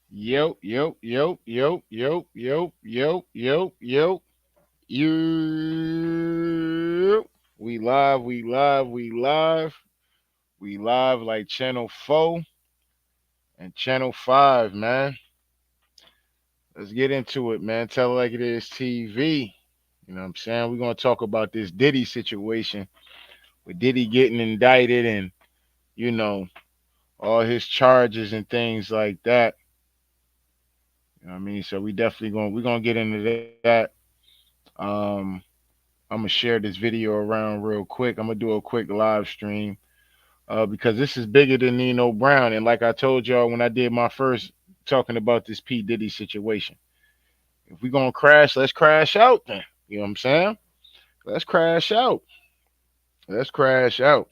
Yo, yo, yo, yo, yo, yo, yo, yo, yo, you. We live, we live, we live. We live like Channel 4 and Channel 5, man. Let's get into it, man. Tell it like it is TV. You know what I'm saying? We're going to talk about this Diddy situation with Diddy getting indicted and, you know, all his charges and things like that. You know what I mean? So we're going to get into that. Um, I'm gonna share this video around real quick. I'm gonna do a quick live stream because this is bigger than Nino Brown. And like I told y'all when I did my first talking about this P Diddy situation, if we gonna crash, let's crash out then. You know what I'm saying? Let's crash out. Let's crash out.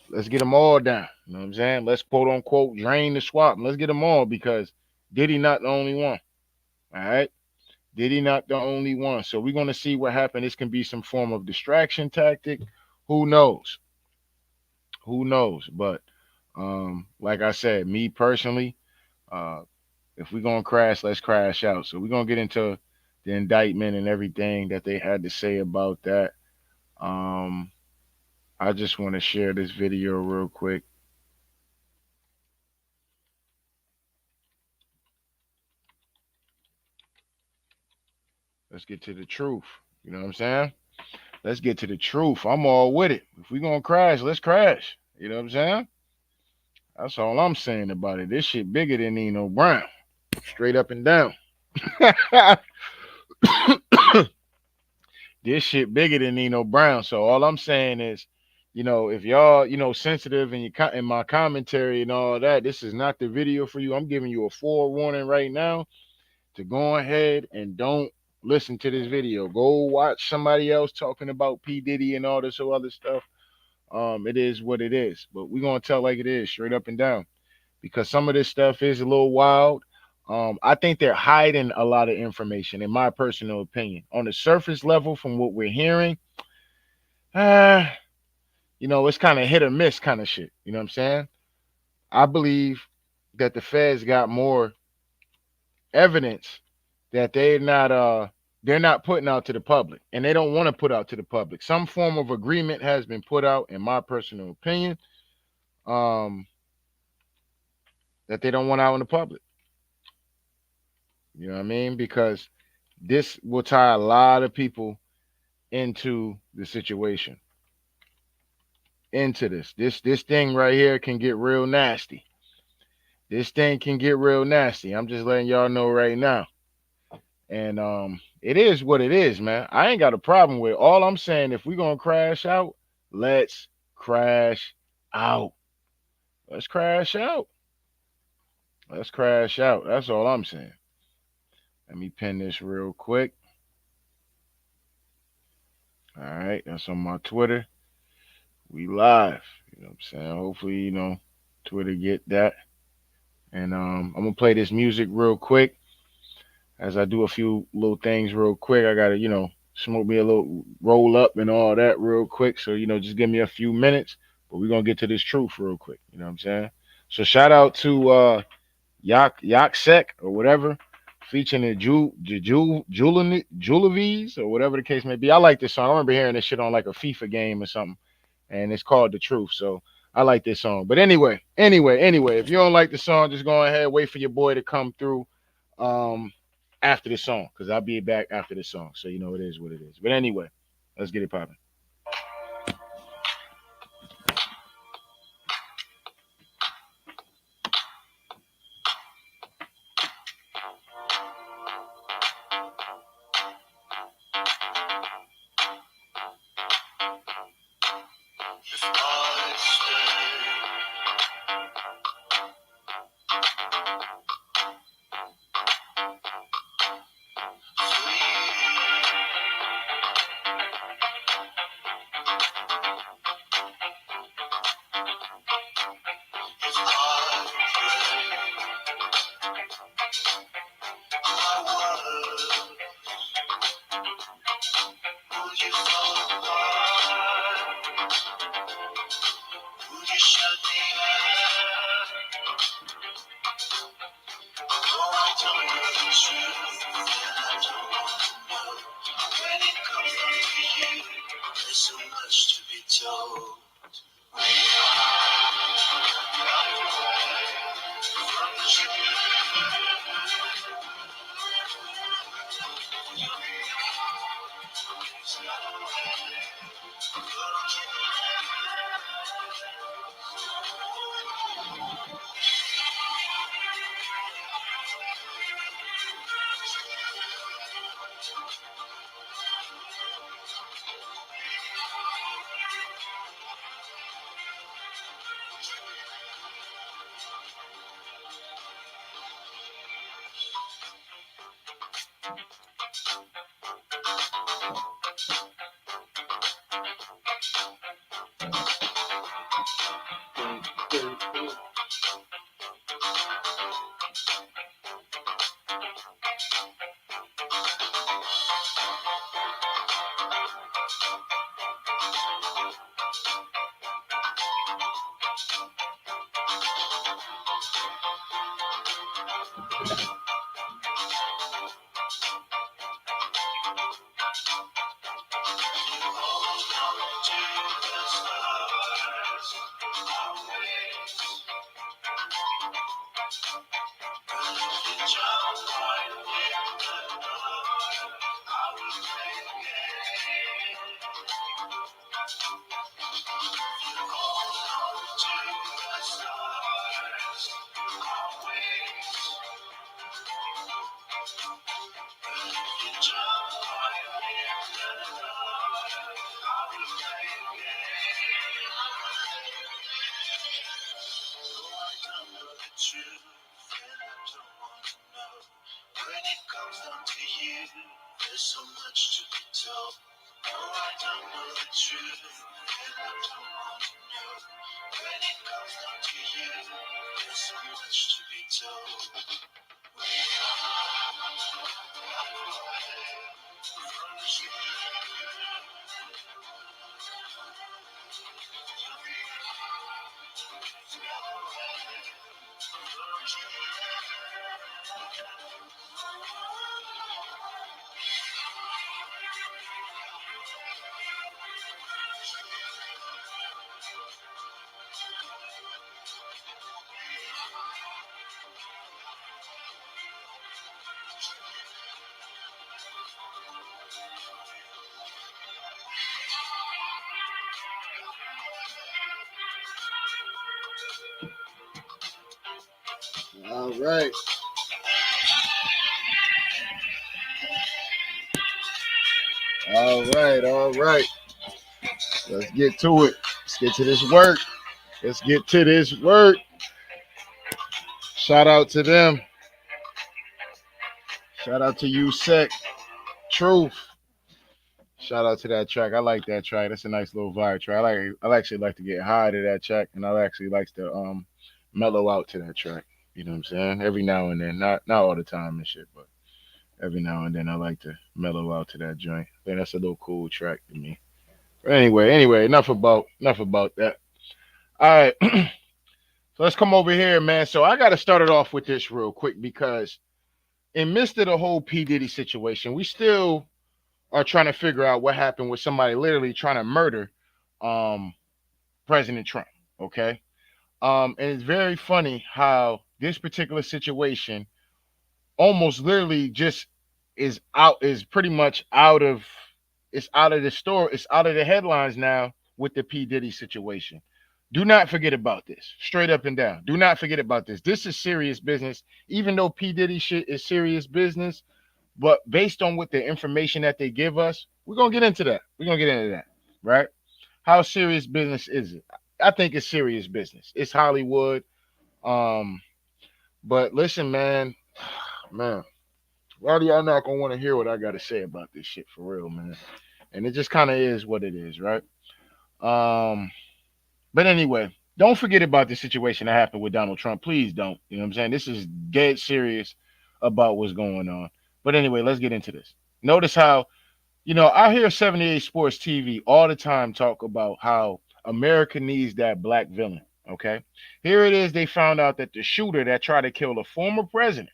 Let's get them all down. You know what I'm saying? Let's quote unquote drain the swamp. Let's get them all because Diddy not the only one. All right. Diddy not the only one. So we're gonna see what happened. This can be some form of distraction tactic. Who knows? Who knows? But like I said, me personally, uh, if we're gonna crash, let's crash out. So we're gonna get into the indictment and everything that they had to say about that. Um, I just want to share this video real quick. Let's get to the truth. You know what I'm saying? Let's get to the truth. I'm all with it. If we're gonna crash, let's crash. You know what I'm saying? That's all I'm saying about it. This shit bigger than Nino Brown. Straight up and down. This shit bigger than Nino Brown. So all I'm saying is, if y'all, sensitive in in my commentary and all that, this is not the video for you. I'm giving you a forewarning right now to go ahead and don't listen to this video. Go watch somebody else talking about P Diddy and all this other stuff. It is what it is, but we're gonna tell like it is, straight up and down, because some of this stuff is a little wild. I think they're hiding a lot of information, in my personal opinion. On the surface level, from what we're hearing, uh, it's kind of hit or miss kind of shit. You know what I'm saying? I believe that the feds got more evidence that they're not putting out to the public, and they don't want to put out to the public. Some form of agreement has been put out, in my personal opinion, um, that they don't want out in the public. You know what I mean? Because this will tie a lot of people into the situation, into this thing right here can get real nasty. This thing can get real nasty. I'm just letting y'all know right now. And it is what it is, man. I ain't got a problem with it. All I'm saying, if we're gonna crash out, let's crash out. Let's crash out. Let's crash out. That's all I'm saying. Let me pin this real quick. All right, that's on my Twitter. We live. You know what I'm saying? Hopefully, Twitter get that. And I'm gonna play this music real quick as I do a few little things real quick. I gotta, smoke me a little roll up and all that real quick. So, just give me a few minutes. But we're gonna get to this truth real quick. You know what I'm saying? So shout out to Yak Sek or whatever, featuring the Julevies or whatever the case may be. I like this song. I remember hearing this shit on like a FIFA game or something, and it's called The Truth. So I like this song. But anyway, if you don't like the song, just go ahead, wait for your boy to come through after the song, because I'll be back after the song. So it is what it is. But anyway, let's get it popping. All right. All right. All right. Let's get to it. Let's get to this work. Let's get to this work. Shout out to them. Shout out to you, Sec. Truth. Shout out to that track. I like that track. That's a nice little vibe track. I actually like to get high to that track, and I actually like to mellow out to that track. You know what I'm saying? Every now and then, not all the time and shit, but every now and then I like to mellow out to that joint. I think that's a little cool track to me. But anyway, enough about that. All right, so let's come over here, man. So I got to start it off with this real quick because in midst of the whole P Diddy situation, we still are trying to figure out what happened with somebody literally trying to murder um, President Trump. Okay, and it's very funny how this particular situation almost literally just is pretty much out of it's out of the store, it's out of the headlines now with the P Diddy situation. Do not forget about this. Straight up and down. Do not forget about this. This is serious business. Even though P Diddy shit is serious business, but based on what the information that they give us, we're gonna get into that. We're gonna get into that, right? How serious business is it? I think it's serious business. It's Hollywood. Um, but listen, man, man, why do y'all not gonna want to hear what I gotta say about this shit for real, man? And it just kind of is what it is, right? Um, but anyway, don't forget about the situation that happened with Donald Trump. Please don't. You know what I'm saying? This is dead serious about what's going on. But anyway, let's get into this. Notice how, I hear 78 Sports TV all the time talk about how America needs that black villain. Okay. Here it is. They found out that the shooter that tried to kill the former president,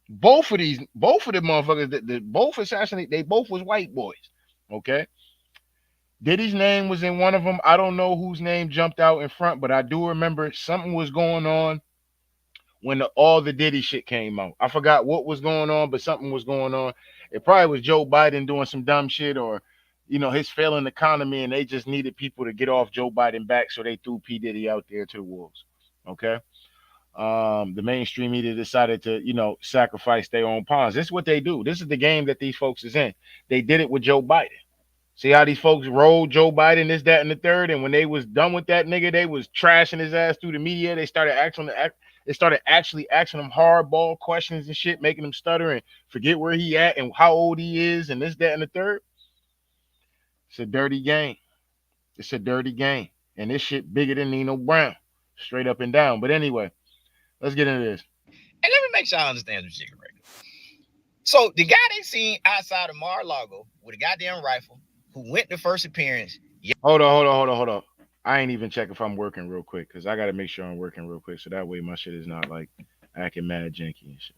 both of the motherfuckers that both assassinate, they both was white boys. Okay. Diddy's name was in one of them. I don't know whose name jumped out in front, but I do remember something was going on when all the Diddy shit came out. I forgot what was going on, but something was going on. It probably was Joe Biden doing some dumb shit or, his failing economy, and they just needed people to get off Joe Biden back, so they threw P. Diddy out there to the wolves. Okay. The mainstream media decided to, sacrifice their own pawns. This is what they do. This is the game that these folks is in. They did it with Joe Biden. See how these folks rolled Joe Biden, this, that, and the third, and when they was done with that nigga, they was trashing his ass through the media. They started They started actually asking him hardball questions and shit, making him stutter and forget where he at and how old he is and this, that, and the third. It's a dirty game. It's a dirty game. And this shit bigger than Nino Brown. Straight up and down. But anyway, let's get into this. And let me make sure I understand some shit right. So the guy they seen outside of Mar-a-Lago with a goddamn rifle, who went to first appearance. Hold on. I ain't even check if I'm working real quick because I got to make sure I'm working real quick so that way my shit is not like acting mad janky and shit.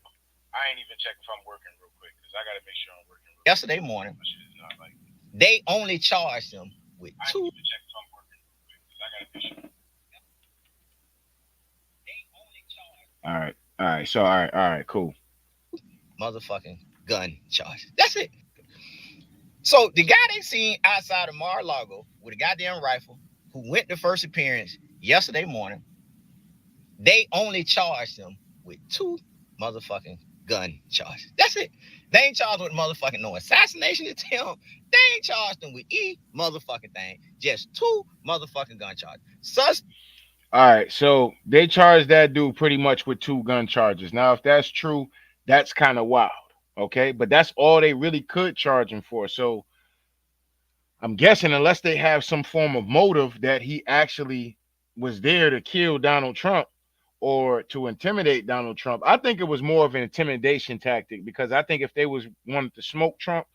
I ain't even check if I'm working real quick because I got to make sure I'm working real quick. Yesterday morning, my shit is not like they only charged him with two. I ain't even check if I'm working real quick because I got to make sure. They only charged. All right. So all right, cool. Motherfucking gun charges. That's it. So the guy they seen outside of Mar-a-Lago with a goddamn rifle, who went to first appearance yesterday morning, they only charged him with two motherfucking gun charges. That's it. They ain't charged with motherfucking no assassination attempt. They ain't charged him with motherfucking thing. Just two motherfucking gun charges. All right, so they charged that dude pretty much with two gun charges. Now, if that's true, that's kind of wild. Okay, but that's all they really could charge him for. So I'm guessing unless they have some form of motive that he actually was there to kill Donald Trump or to intimidate Donald Trump. I think it was more of an intimidation tactic because I think if they was wanted to smoke Trump,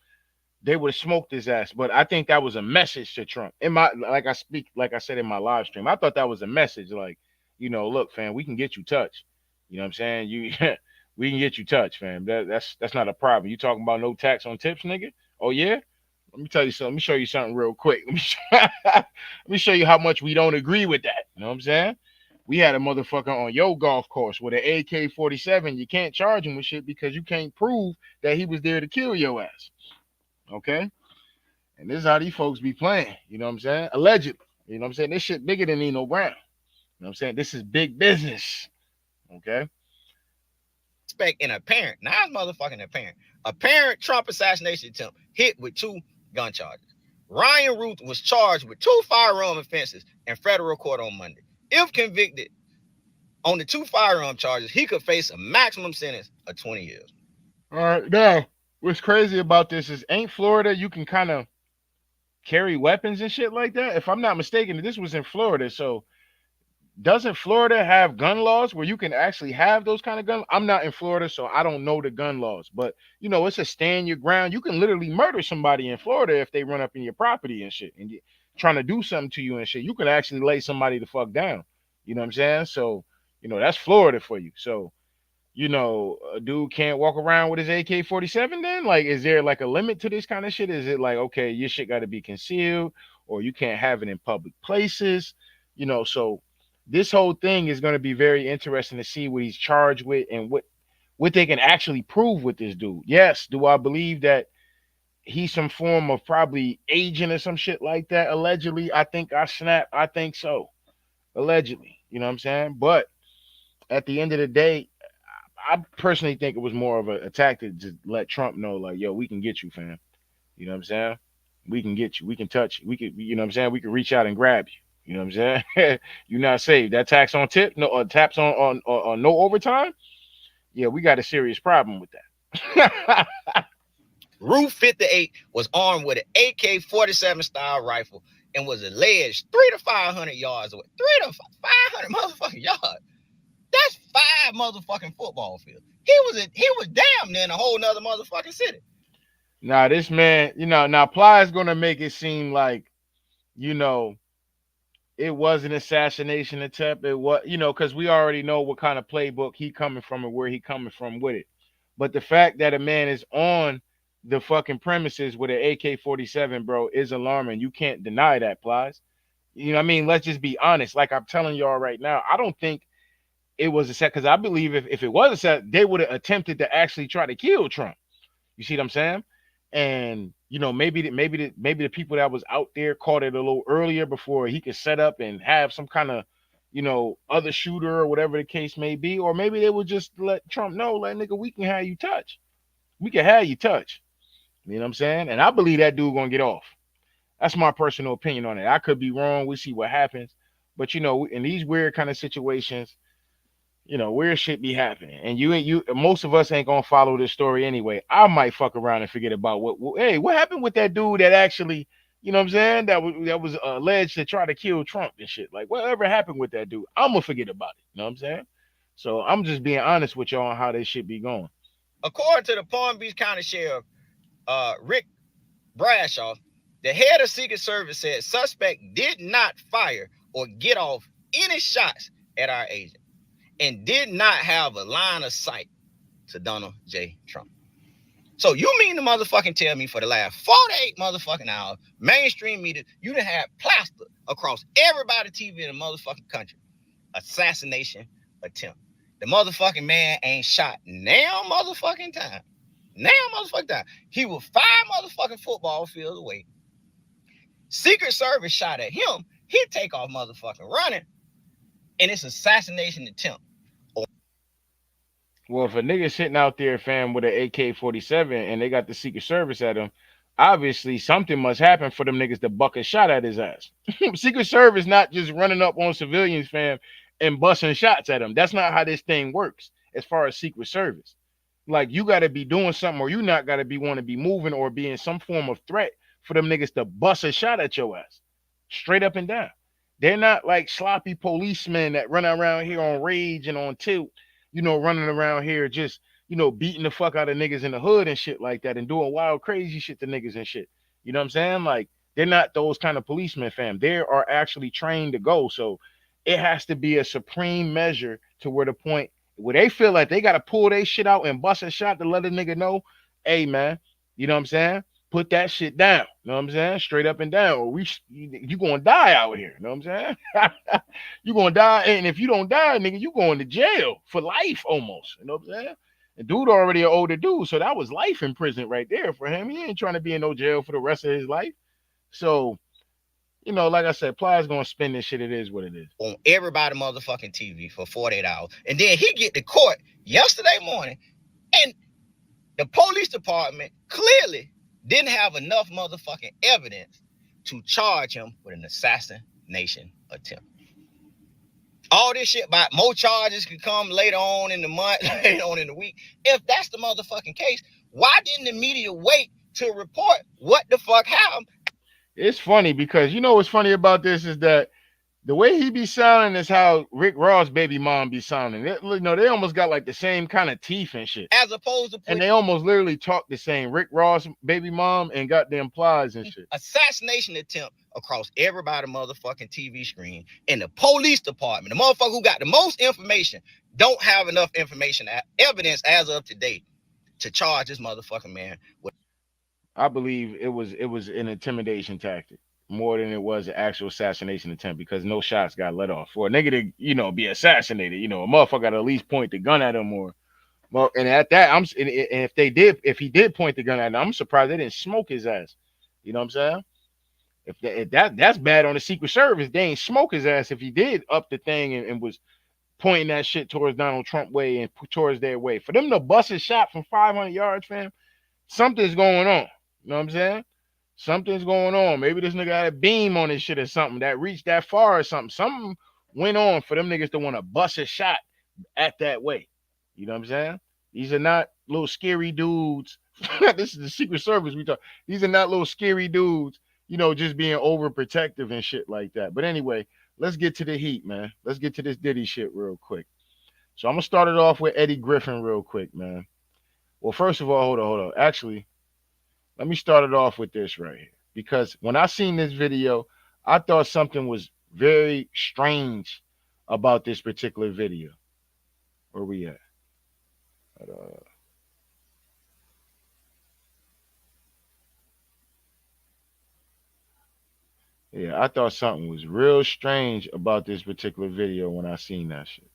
they would have smoked his ass. But I think that was a message to Trump. In my like I said in my live stream, I thought that was a message like, look, fam, we can get you touched. You know what I'm saying? We can get you touched, fam. That's not a problem. You talking about no tax on tips, nigga? Oh yeah? Let me tell you something. Let me show you something real quick. Let me show you how much we don't agree with that. You know what I'm saying? We had a motherfucker on your golf course with an AK-47. You can't charge him with shit because you can't prove that he was there to kill your ass. Okay? And this is how these folks be playing. You know what I'm saying? Allegedly. You know what I'm saying? This shit bigger than Nino Brown. You know what I'm saying? This is big business. Okay? In a parent, not motherfucking a parent Trump assassination attempt hit with two gun charges. Ryan Ruth was charged with two firearm offenses in federal court on Monday. If convicted on the two firearm charges, he could face a maximum sentence of 20 years. All right, now what's crazy about this is ain't Florida you can kind of carry weapons and shit like that? If I'm not mistaken, this was in Florida, so doesn't Florida have gun laws where you can actually have those kind of guns? I'm not in Florida, so I don't know the gun laws. But it's a stand your ground. You can literally murder somebody in Florida if they run up in your property and shit and trying to do something to you and shit. You can actually lay somebody the fuck down. You know what I'm saying? So, that's Florida for you. So, a dude can't walk around with his AK-47 then? Like, is there like a limit to this kind of shit? Is it like, okay, your shit got to be concealed or you can't have it in public places? So this whole thing is going to be very interesting to see what he's charged with and what they can actually prove with this dude. Yes, do I believe that he's some form of probably agent or some shit like that? Allegedly, I think I think so. Allegedly, you know what I'm saying? But at the end of the day, I personally think it was more of a tactic to let Trump know, like, yo, we can get you, fam. You know what I'm saying? We can get you. We can touch you. We can, you know what I'm saying? We can reach out and grab you. You know what I'm saying? You're not safe. That tax on tip, no, taps on no overtime. Yeah, we got a serious problem with that. Roof 58 was armed with an AK-47 style rifle and was alleged 300 to 500 yards away. 300 to 500 motherfucking yards. That's 5 motherfucking football fields. He was damn near in a whole nother motherfucking city. Now this man, now Ply is gonna make it seem like, it was an assassination attempt. It was, because we already know what kind of playbook he coming from and where he coming from with it. But the fact that a man is on the fucking premises with an AK-47, bro, is alarming. You can't deny that, Plies. You know what I mean? Let's just be honest. Like I'm telling y'all right now, I don't think it was a set because I believe if it was a set, they would have attempted to actually try to kill Trump. You see what I'm saying? And maybe the people that was out there caught it a little earlier before he could set up and have some kind of other shooter or whatever the case may be, or maybe they would just let Trump know, like, nigga, we can have you touch. We can have you touch. You know what I'm saying? And I believe that dude gonna get off. That's my personal opinion on it. I could be wrong. We see what happens. But in these weird kind of situations, weird shit be happening, and most of us ain't gonna follow this story anyway. I might fuck around and forget about hey, what happened with that dude that actually, what I'm saying, that was alleged to try to kill Trump and shit. Like, whatever happened with that dude, I'm gonna forget about it. You know what I'm saying? So I'm just being honest with y'all on how this shit be going. According to the Palm Beach County Sheriff, Rick Brashaw, the head of Secret Service said suspect did not fire or get off any shots at our agent and did not have a line of sight to Donald J. Trump. So you mean to motherfucking tell me for the last 48 motherfucking hours, mainstream media, you done had plaster across everybody's TV in the motherfucking country. Assassination attempt. The motherfucking man ain't shot now motherfucking time. Now motherfucking time. He was 5 motherfucking football fields away. Secret Service shot at him. He take off motherfucking running. And it's assassination attempt. Well, if a nigga sitting out there, fam, with an AK-47 and they got the Secret Service at him, obviously something must happen for them niggas to buck a shot at his ass. Secret Service not just running up on civilians, fam, and busting shots at them. That's not how this thing works as far as Secret Service. Like, you got to be doing something, or you not got to be want to be moving or be in some form of threat for them niggas to bust a shot at your ass, straight up and down. They're not like sloppy policemen that run around here on rage and on tilt, running around here just, beating the fuck out of niggas in the hood and shit like that and doing wild, crazy shit to niggas and shit. You know what I'm saying? Like, they're not those kind of policemen, fam. They are actually trained to go. So it has to be a supreme measure to where the point where they feel like they got to pull their shit out and bust a shot to let a nigga know, hey, man, you know what I'm saying? Put that shit down. You know what I'm saying? Straight up and down. Or you gonna die out here. You know what I'm saying? You gonna die, and if you don't die, nigga, you going to jail for life almost. You know what I'm saying? And dude already an older dude, so that was life in prison right there for him. He ain't trying to be in no jail for the rest of his life. So, like I said, Plies gonna spin this shit. It is what it is. On everybody motherfucking TV for 48 hours. And then he get to court yesterday morning, and the police department clearly didn't have enough motherfucking evidence to charge him with an assassination attempt. All this shit about more charges could come later on in the month, later on in the week. If that's the motherfucking case, why didn't the media wait to report what the fuck happened? It's funny because what's funny about this is that the way he be sounding is how Rick Ross' baby mom be sounding. They almost got like the same kind of teeth and shit. As opposed to and they almost literally talk the same. Rick Ross' baby mom and goddamn Plies and shit. Assassination attempt across everybody motherfucking TV screen. And the police department, the motherfucker who got the most information, don't have enough information, evidence as of today to charge this motherfucking man with. I believe it was an intimidation tactic more than it was an actual assassination attempt because no shots got let off. For a nigga to, be assassinated, a motherfucker got to at least point the gun at him or well, and at that, and if he did point the gun at him, I'm surprised they didn't smoke his ass. You know what I'm saying? If that's bad on the Secret Service, they ain't smoke his ass if he did up the thing and was pointing that shit towards Donald Trump way and towards their way. For them to bust a shot from 500 yards, fam, something's going on. You know what I'm saying? Something's going on. Maybe this nigga had a beam on his shit or something that reached that far or something. Something went on for them niggas to want to bust a shot at that way. You know what I'm saying? These are not little scary dudes. This is the Secret Service we talk. These are not little scary dudes, just being overprotective and shit like that. But anyway, let's get to the heat, man. Let's get to this Diddy shit real quick. So I'm gonna start it off with Eddie Griffin real quick, man. Well, first of all, hold on. Actually, let me start it off with this right here. Because when I seen this video, I thought something was very strange about this particular video. Where we at? Yeah, I thought something was real strange about this particular video when I seen that shit.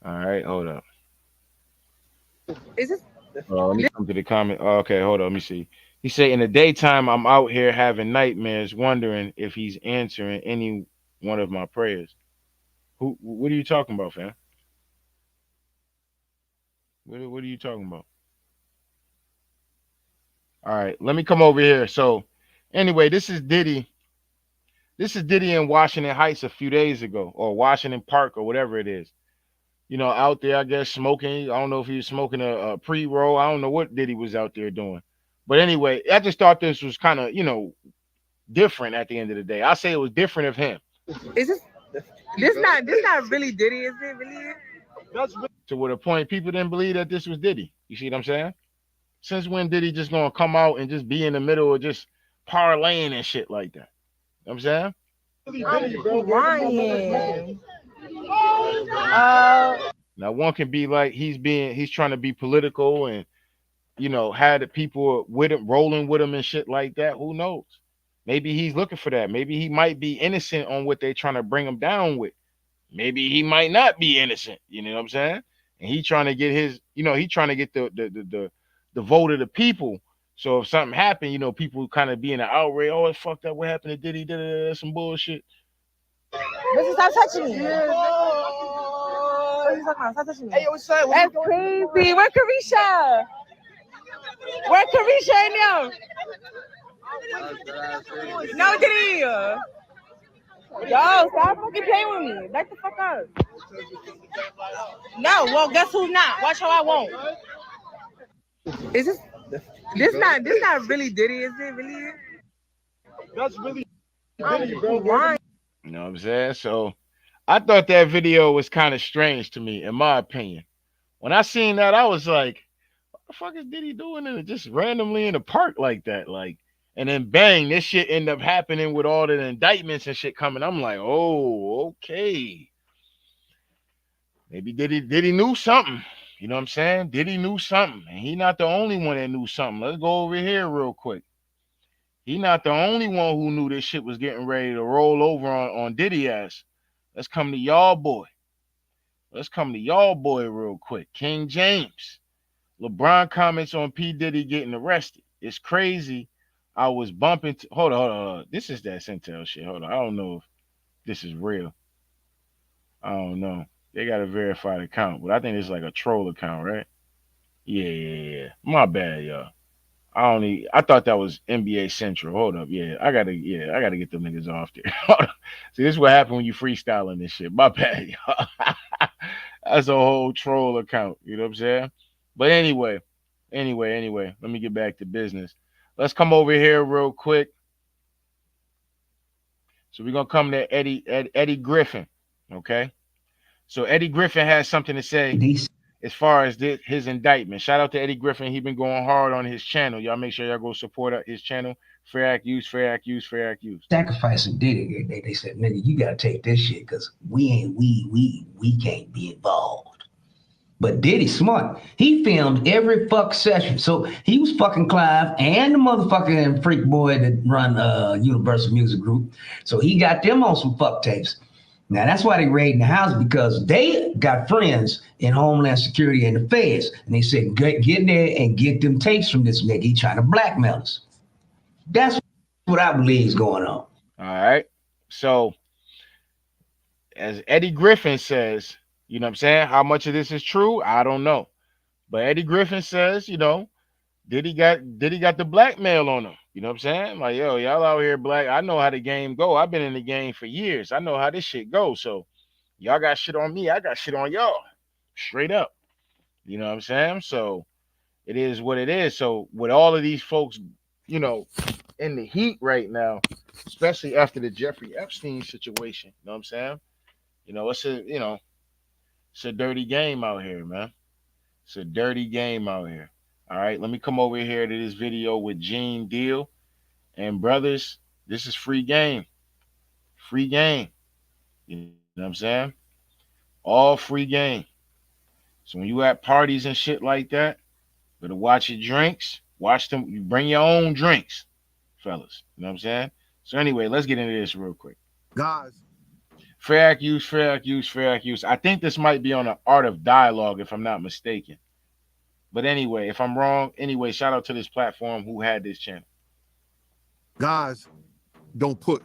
All right, hold up. Is it? Let me come to the comment. Oh, okay, hold on. Let me see. He said, in the daytime, I'm out here having nightmares, wondering if he's answering any one of my prayers. Who? What are you talking about, fam? What are you talking about? All right, let me come over here. So, anyway, this is Diddy This is Diddy in Washington Heights a few days ago, or Washington Park, or whatever it is. Out there, I guess smoking. I don't know if he was smoking a pre roll. I don't know what Diddy was out there doing. But anyway, I just thought this was kind of, different at the end of the day. I say it was different of him. Is this not really Diddy? Is it really? To what a point people didn't believe that this was Diddy. You see what I'm saying? Since when Diddy just gonna come out and just be in the middle of just parlaying and shit like that? You know what I'm saying? I'm crying. Uh, Now one can be like he's trying to be political and had the people with him rolling with him and shit like that. Who knows? Maybe he's looking for that. Maybe he might be innocent on what they're trying to bring him down with. Maybe he might not be innocent. You know what I'm saying? And he trying to get he trying to get the vote of the people. So if something happened, people kind of be in an outrage. Oh, it's fucked up. What happened to Diddy? Some bullshit. Bitch, stop touching me. What are you talking about? Stop touching me. Hey, what's up? That's crazy. Where Carisha? Where Carisha and them? No, Diddy. Yo, stop fucking playing with me. Back the fuck up. No, well, guess who's not? Watch how I won't. Is this not really Diddy? Is it really? That's really Diddy, bro. Why? You know what I'm saying? So I thought that video was kind of strange to me, in my opinion. When I seen that, I was like, what the fuck is Diddy doing in it just randomly in the park like that? Like, and then bang, this shit end up happening with all the indictments and shit coming. I'm like, oh, okay. Maybe Diddy knew something. You know what I'm saying? Diddy knew something. And he not the only one that knew something. Let's go over here real quick. He not the only one who knew this shit was getting ready to roll over on Diddy ass. Let's come to y'all boy. Let's come to y'all boy real quick. King James. LeBron comments on P. Diddy getting arrested. It's crazy. I was bumping. Hold on. This is that Centel shit. Hold on. I don't know if this is real. I don't know. They got a verified account, but I think it's like a troll account, right? Yeah. My bad, y'all. I thought that was NBA Central. Hold up. I gotta get them niggas off there. See, this is what happened when you freestyling this shit. My bad, y'all. That's a whole troll account. You know what I'm saying? But anyway, let me get back to business. Let's come over here real quick. So we're gonna come to Eddie Griffin. Okay. So Eddie Griffin has something to say as far as his indictment. Shout out to Eddie Griffin. He been going hard on his channel. Y'all make sure y'all go support his channel. Fair Act Use. Sacrificing Diddy. They said, nigga, you gotta take this shit because we can't be involved. But Diddy smart. He filmed every fuck session. So he was fucking Clive and the motherfucking freak boy that run Universal Music Group. So he got them on some fuck tapes. Now that's why they raiding the house, because they got friends in Homeland Security and the feds. And they said, get in there and get them tapes from this nigga. He trying to blackmail us. That's what I believe is going on. All right. So as Eddie Griffin says, you know what I'm saying? How much of this is true? I don't know. But Eddie Griffin says, Diddy got the blackmail on him. You know what I'm saying? Like, yo, y'all out here black. I know how the game go. I've been in the game for years. I know how this shit goes. So y'all got shit on me. I got shit on y'all. Straight up. You know what I'm saying? So it is what it is. So with all of these folks, in the heat right now, especially after the Jeffrey Epstein situation, you know what I'm saying? It's a dirty game out here, man. It's a dirty game out here. All right, let me come over here to this video with Gene Deal. And brothers, this is free game. Free game. You know what I'm saying? All free game. So when you at parties and shit like that, better watch your drinks. Watch them. You bring your own drinks, fellas. You know what I'm saying? So anyway, let's get into this real quick. guys. Fair Act Use. I think this might be on the Art of Dialogue, if I'm not mistaken. But anyway, if I'm wrong, shout out to this platform who had this channel. Guys don't put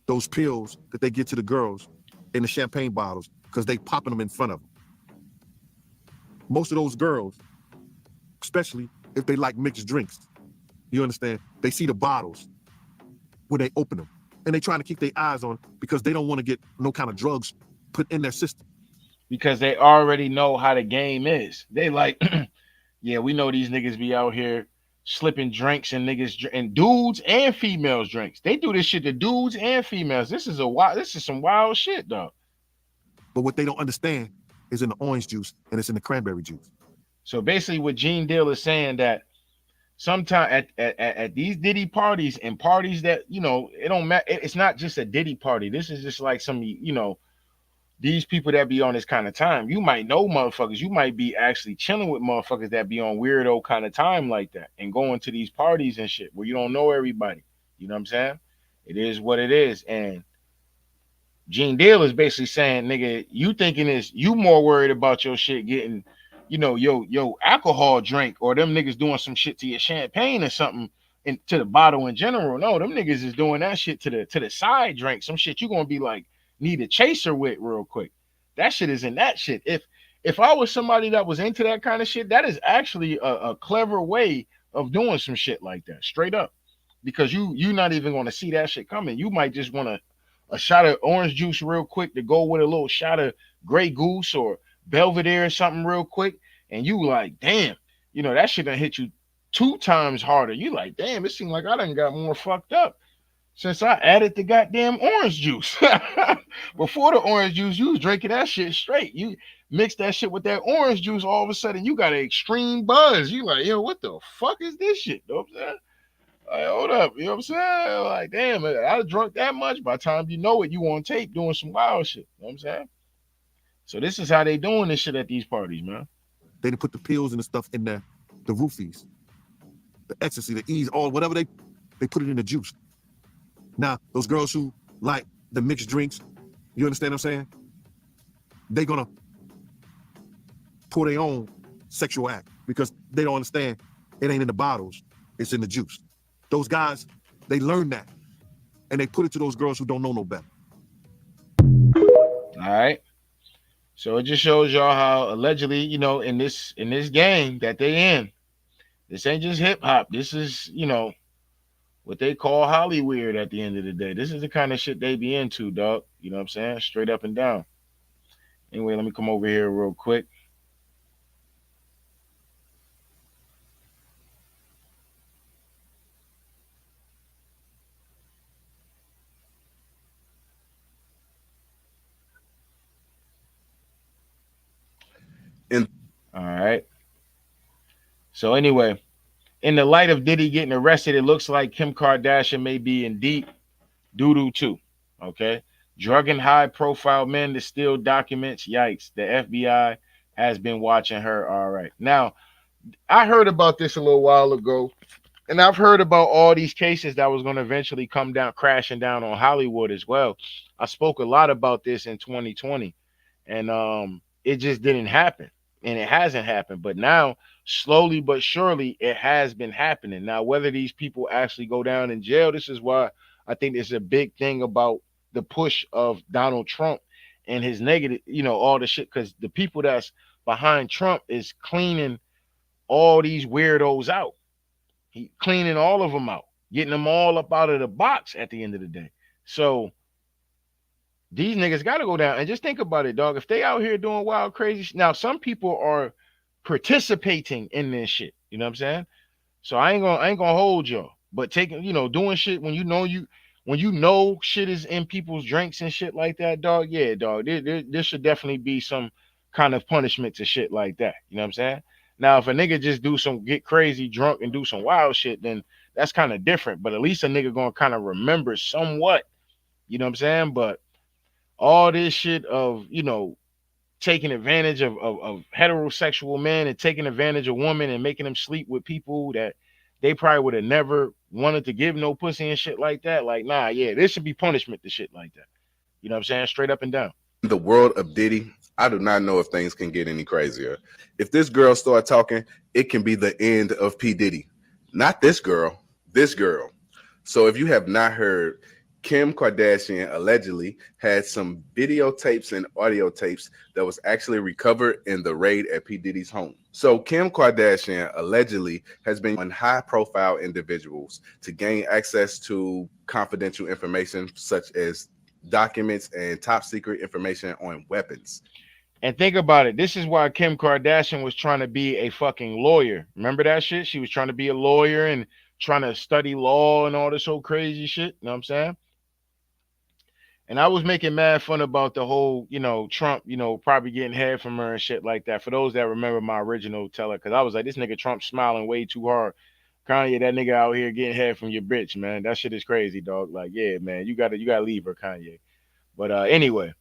those pills that they get to the girls in the champagne bottles because they popping them in front of them. Most of those girls, especially if they like mixed drinks, you understand? They see the bottles when they open them and they trying to keep their eyes on because they don't want to get no kind of drugs put in their system. Because they already know how the game is. They like, yeah, we know these niggas be out here slipping drinks and niggas and dudes and females drinks. They do this shit to dudes and females. This is some wild shit, dog. But what they don't understand is in the orange juice and it's in the cranberry juice. So basically, what Gene Deal is saying that sometimes at these Diddy parties and parties that it don't matter. It's not just a Diddy party. This is just like some these people that be on this kind of time. You might know motherfuckers. You might be actually chilling with motherfuckers that be on weirdo kind of time like that and going to these parties and shit where you don't know everybody. You know what I'm saying? It is what it is. And Gene Deal is basically saying, nigga, you thinking is you more worried about your shit getting, yo alcohol drink or them niggas doing some shit to your champagne or something and to the bottle in general. No, them niggas is doing that shit to the side drink. Some shit you gonna be like need a chaser with real quick. That shit is in that shit. If I was somebody that was into that kind of shit, that is actually a clever way of doing some shit like that, straight up. Because you're not even gonna see that shit coming. You might just want a shot of orange juice real quick to go with a little shot of Grey Goose or Belvedere or something real quick, and you like, damn, that shit done hit you 2 times harder. You like, damn, it seemed like I done got more fucked up since I added the goddamn orange juice. Before the orange juice, you was drinking that shit straight. You mix that shit with that orange juice, all of a sudden you got an extreme buzz. You like, yo, what the fuck is this shit? You know what I'm saying? Like, hold up, you know what I'm saying? Like, damn, I drunk that much. By the time you know it, you on tape doing some wild shit. You know what I'm saying? So this is how they doing this shit at these parties, man. They done put the pills and the stuff in there, the roofies, the ecstasy, the ease, all whatever they put it in the juice. Now, those girls who like the mixed drinks, you understand what I'm saying? They gonna pour their own sexual act because they don't understand it ain't in the bottles, it's in the juice. Those guys, they learn that and they put it to those girls who don't know no better. All right. So it just shows y'all how allegedly, in this game that they in, this ain't just hip hop. This is, what they call Hollywood at the end of the day. This is the kind of shit they be into, dog. You know what I'm saying? Straight up and down. Anyway, let me come over here real quick. All right. So anyway, in the light of Diddy getting arrested, it looks like Kim Kardashian may be in deep doo-doo too. Okay. Drugging high-profile men to steal documents. Yikes. The FBI has been watching her. All right. Now, I heard about this a little while ago, and I've heard about all these cases that was going to eventually come down, crashing down on Hollywood as well. I spoke a lot about this in 2020, and it just didn't happen, and it hasn't happened. But now, slowly but surely, it has been happening. Now, whether these people actually go down in jail, this is why I think there's a big thing about the push of Donald Trump and his negative, all the shit, because the people that's behind Trump is cleaning all these weirdos out. He cleaning all of them out, getting them all up out of the box at the end of the day. So these niggas got to go down and just think about it, dog. If they out here doing wild, crazy now, some people are participating in this shit. You know what I'm saying? So I ain't gonna hold y'all, but taking, doing shit when you know shit is in people's drinks and shit like that, dog. Yeah, dog. There should definitely be some kind of punishment to shit like that. You know what I'm saying? Now, if a nigga just get crazy drunk and do some wild shit, then that's kind of different. But at least a nigga gonna kind of remember somewhat. You know what I'm saying? But all this shit of, taking advantage of heterosexual men and taking advantage of women and making them sleep with people that they probably would have never wanted to give no pussy and shit like that. Like, nah, yeah, there should be punishment to shit like that. You know what I'm saying? Straight up and down. In the world of Diddy, I do not know if things can get any crazier. If this girl start talking, it can be the end of P. Diddy. Not this girl, this girl. So if you have not heard, Kim Kardashian allegedly had some videotapes and audio tapes that was actually recovered in the raid at P. Diddy's home. So Kim Kardashian allegedly has been on high profile individuals to gain access to confidential information such as documents and top secret information on weapons. And think about it. This is why Kim Kardashian was trying to be a fucking lawyer. Remember that shit? She was trying to be a lawyer and trying to study law and all this whole crazy shit. You know what I'm saying? And I was making mad fun about the whole, Trump, probably getting head from her and shit like that. For those that remember my original teller, because I was like, this nigga Trump smiling way too hard. Kanye, that nigga out here getting head from your bitch, man. That shit is crazy, dog. Like, yeah, man, you gotta leave her, Kanye. But anyway.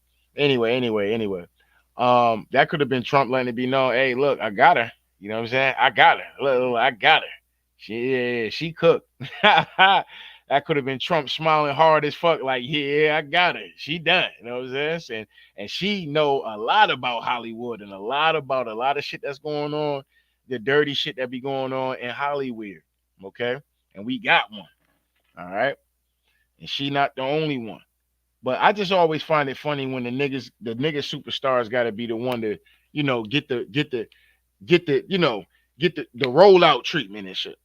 That could have been Trump letting it be known, hey, look, I got her. You know what I'm saying? I got her. Look, I got her. She cooked. That could have been Trump smiling hard as fuck, like, yeah, I got her. She done. You know what I'm saying? And she know a lot about Hollywood and a lot about a lot of shit that's going on, the dirty shit that be going on in Hollywood. Okay? And we got one. All right. And she not the only one. But I just always find it funny when the niggas superstars got to be the one to, get the, get the rollout treatment and shit.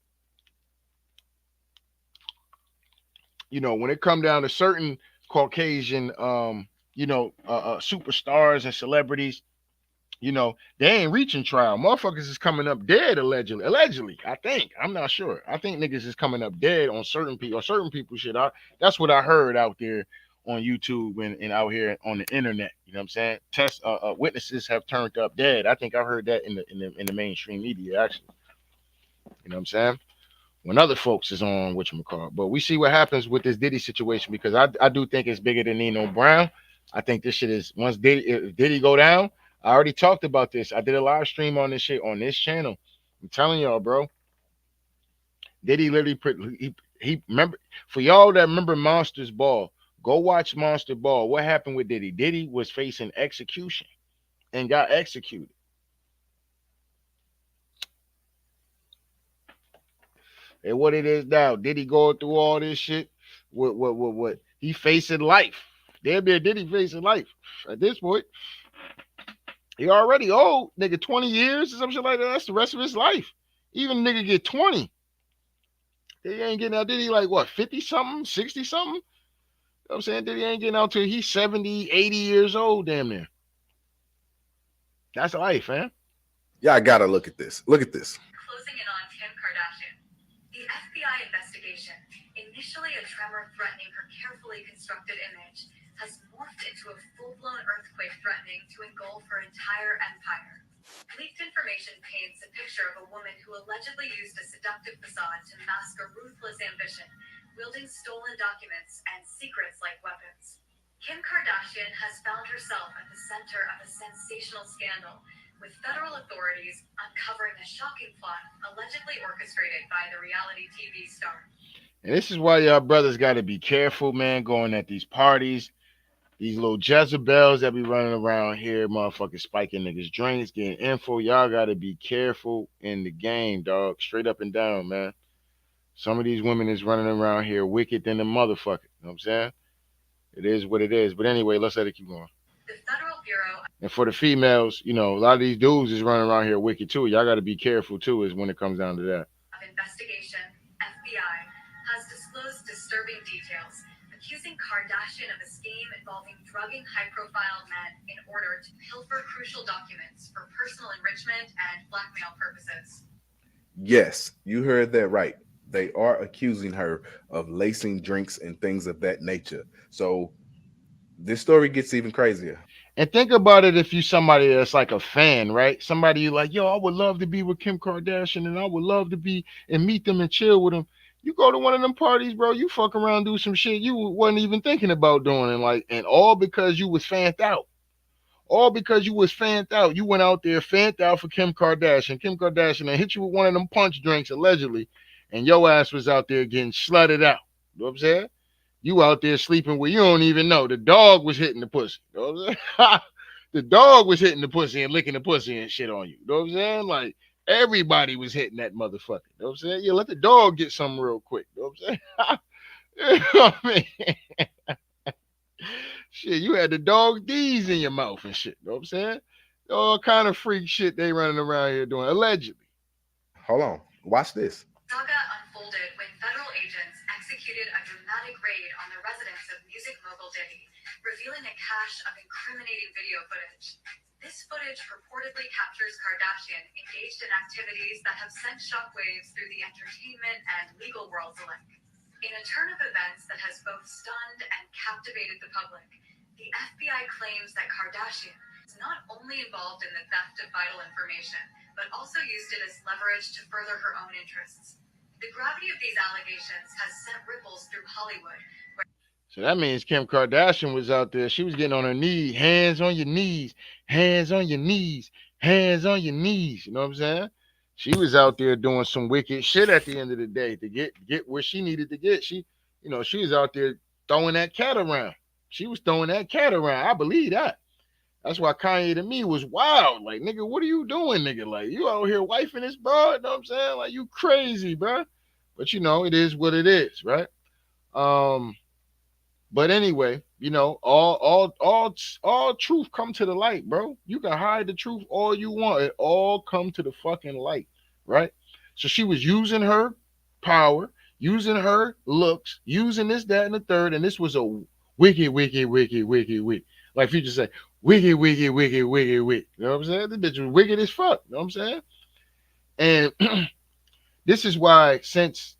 When it come down to certain Caucasian, superstars and celebrities, they ain't reaching trial. Motherfuckers is coming up dead allegedly. Allegedly, I think. I'm not sure. I think niggas is coming up dead on certain people. On certain people shit. That's what I heard out there on YouTube and out here on the internet. You know what I'm saying? Witnesses have turned up dead. I think I heard that in the mainstream media actually. You know what I'm saying? When other folks is on whatchamacallit. But we see what happens with this Diddy situation because I do think it's bigger than Nino Brown. I think this shit is once Diddy if Diddy go down. I already talked about this. I did a live stream on this shit on this channel. I'm telling y'all, bro. Diddy literally put he remember for y'all that remember Monsters Ball. Go watch Monster Ball. What happened with Diddy? Diddy was facing execution and got executed. And what it is now, Diddy going through all this shit? What? He facing life. Damn near Diddy facing life. At this point, he already old, nigga, 20 years or some shit like that. That's the rest of his life. Even nigga get 20. He ain't getting out. Diddy like what, 50 something, 60 something? You know what I'm saying? Diddy ain't getting out till he's 70, 80 years old, damn near. That's life, man. Yeah, I gotta look at this. Look at this. Closing in on Kim Kardashian. The FBI investigation, initially a tremor threatening her carefully constructed image, has morphed into a full-blown earthquake threatening to engulf her entire empire. Leaked information paints a picture of a woman who allegedly used a seductive facade to mask a ruthless ambition, wielding stolen documents and secrets like weapons. Kim Kardashian has found herself at the center of a sensational scandal, with federal authorities uncovering a shocking plot allegedly orchestrated by the reality TV star. And this is why y'all brothers got to be careful, man, going at these parties. These little Jezebels that be running around here, motherfuckers spiking niggas' drinks, getting info. Y'all got to be careful in the game, dog. Straight up and down, man. Some of these women is running around here wicked than the motherfucker. You know what I'm saying? It is what it is. But anyway, let's let it keep going. The Federal Bureau And for the females, a lot of these dudes is running around here wicked too. Y'all got to be careful too, is when it comes down to that. of Investigation, FBI, has disclosed disturbing details, accusing Kardashian of a scheme involving drugging high-profile men in order to pilfer crucial documents for personal enrichment and blackmail purposes. Yes, you heard that right. They are accusing her of lacing drinks and things of that nature. So this story gets even crazier. And think about it if you somebody that's like a fan, right? Somebody you like, yo, I would love to be with Kim Kardashian and I would love to be and meet them and chill with them. You go to one of them parties, bro, you fuck around, do some shit you wasn't even thinking about doing. And all because you was fanned out. All because you was fanned out. You went out there fanned out for Kim Kardashian. Kim Kardashian and hit you with one of them punch drinks, allegedly. And your ass was out there getting slutted out. You know what I'm saying? You out there sleeping where you don't even know. The dog was hitting the pussy. You know what I'm saying? The dog was hitting the pussy and licking the pussy and shit on you. You know what I'm saying? Like, everybody was hitting that motherfucker. You know what I'm saying? Yeah, let the dog get something real quick. You know what I'm saying? You know what I mean? Shit, you had the dog D's in your mouth and shit. You know what I'm saying? All kind of freak shit they running around here doing, allegedly. Hold on. Watch this. Saga unfolded when federal agents executed a dramatic raid on the residence of music mogul Diddy, revealing a cache of incriminating video footage. This footage purportedly captures Kardashian engaged in activities that have sent shockwaves through the entertainment and legal worlds alike. In a turn of events that has both stunned and captivated the public, the FBI claims that Kardashian is not only involved in the theft of vital information, but also used it as leverage to further her own interests. The gravity of these allegations has sent ripples through Hollywood. So that means Kim Kardashian was out there. She was getting on her knees, hands on your knees, hands on your knees, hands on your knees. You know what I'm saying? She was out there doing some wicked shit at the end of the day to get where she needed to get. She was out there throwing that cat around. She was throwing that cat around. I believe that. That's why Kanye to me was wild. Like, nigga, what are you doing, nigga? Like, you out here wifing this bro. You know what I'm saying? Like, you crazy, bro. But it is what it is, right? Um, but anyway, all truth come to the light, bro. You can hide the truth all you want. It all come to the fucking light, right? So she was using her power, using her looks, using this, that, and the third, and this was a wicked, wicked, wicked, wicked, wicked. Like Future say, wicked, wicked, wicked, wicked, wicked. You know what I'm saying? This bitch was wicked as fuck. You know what I'm saying? And this is why, since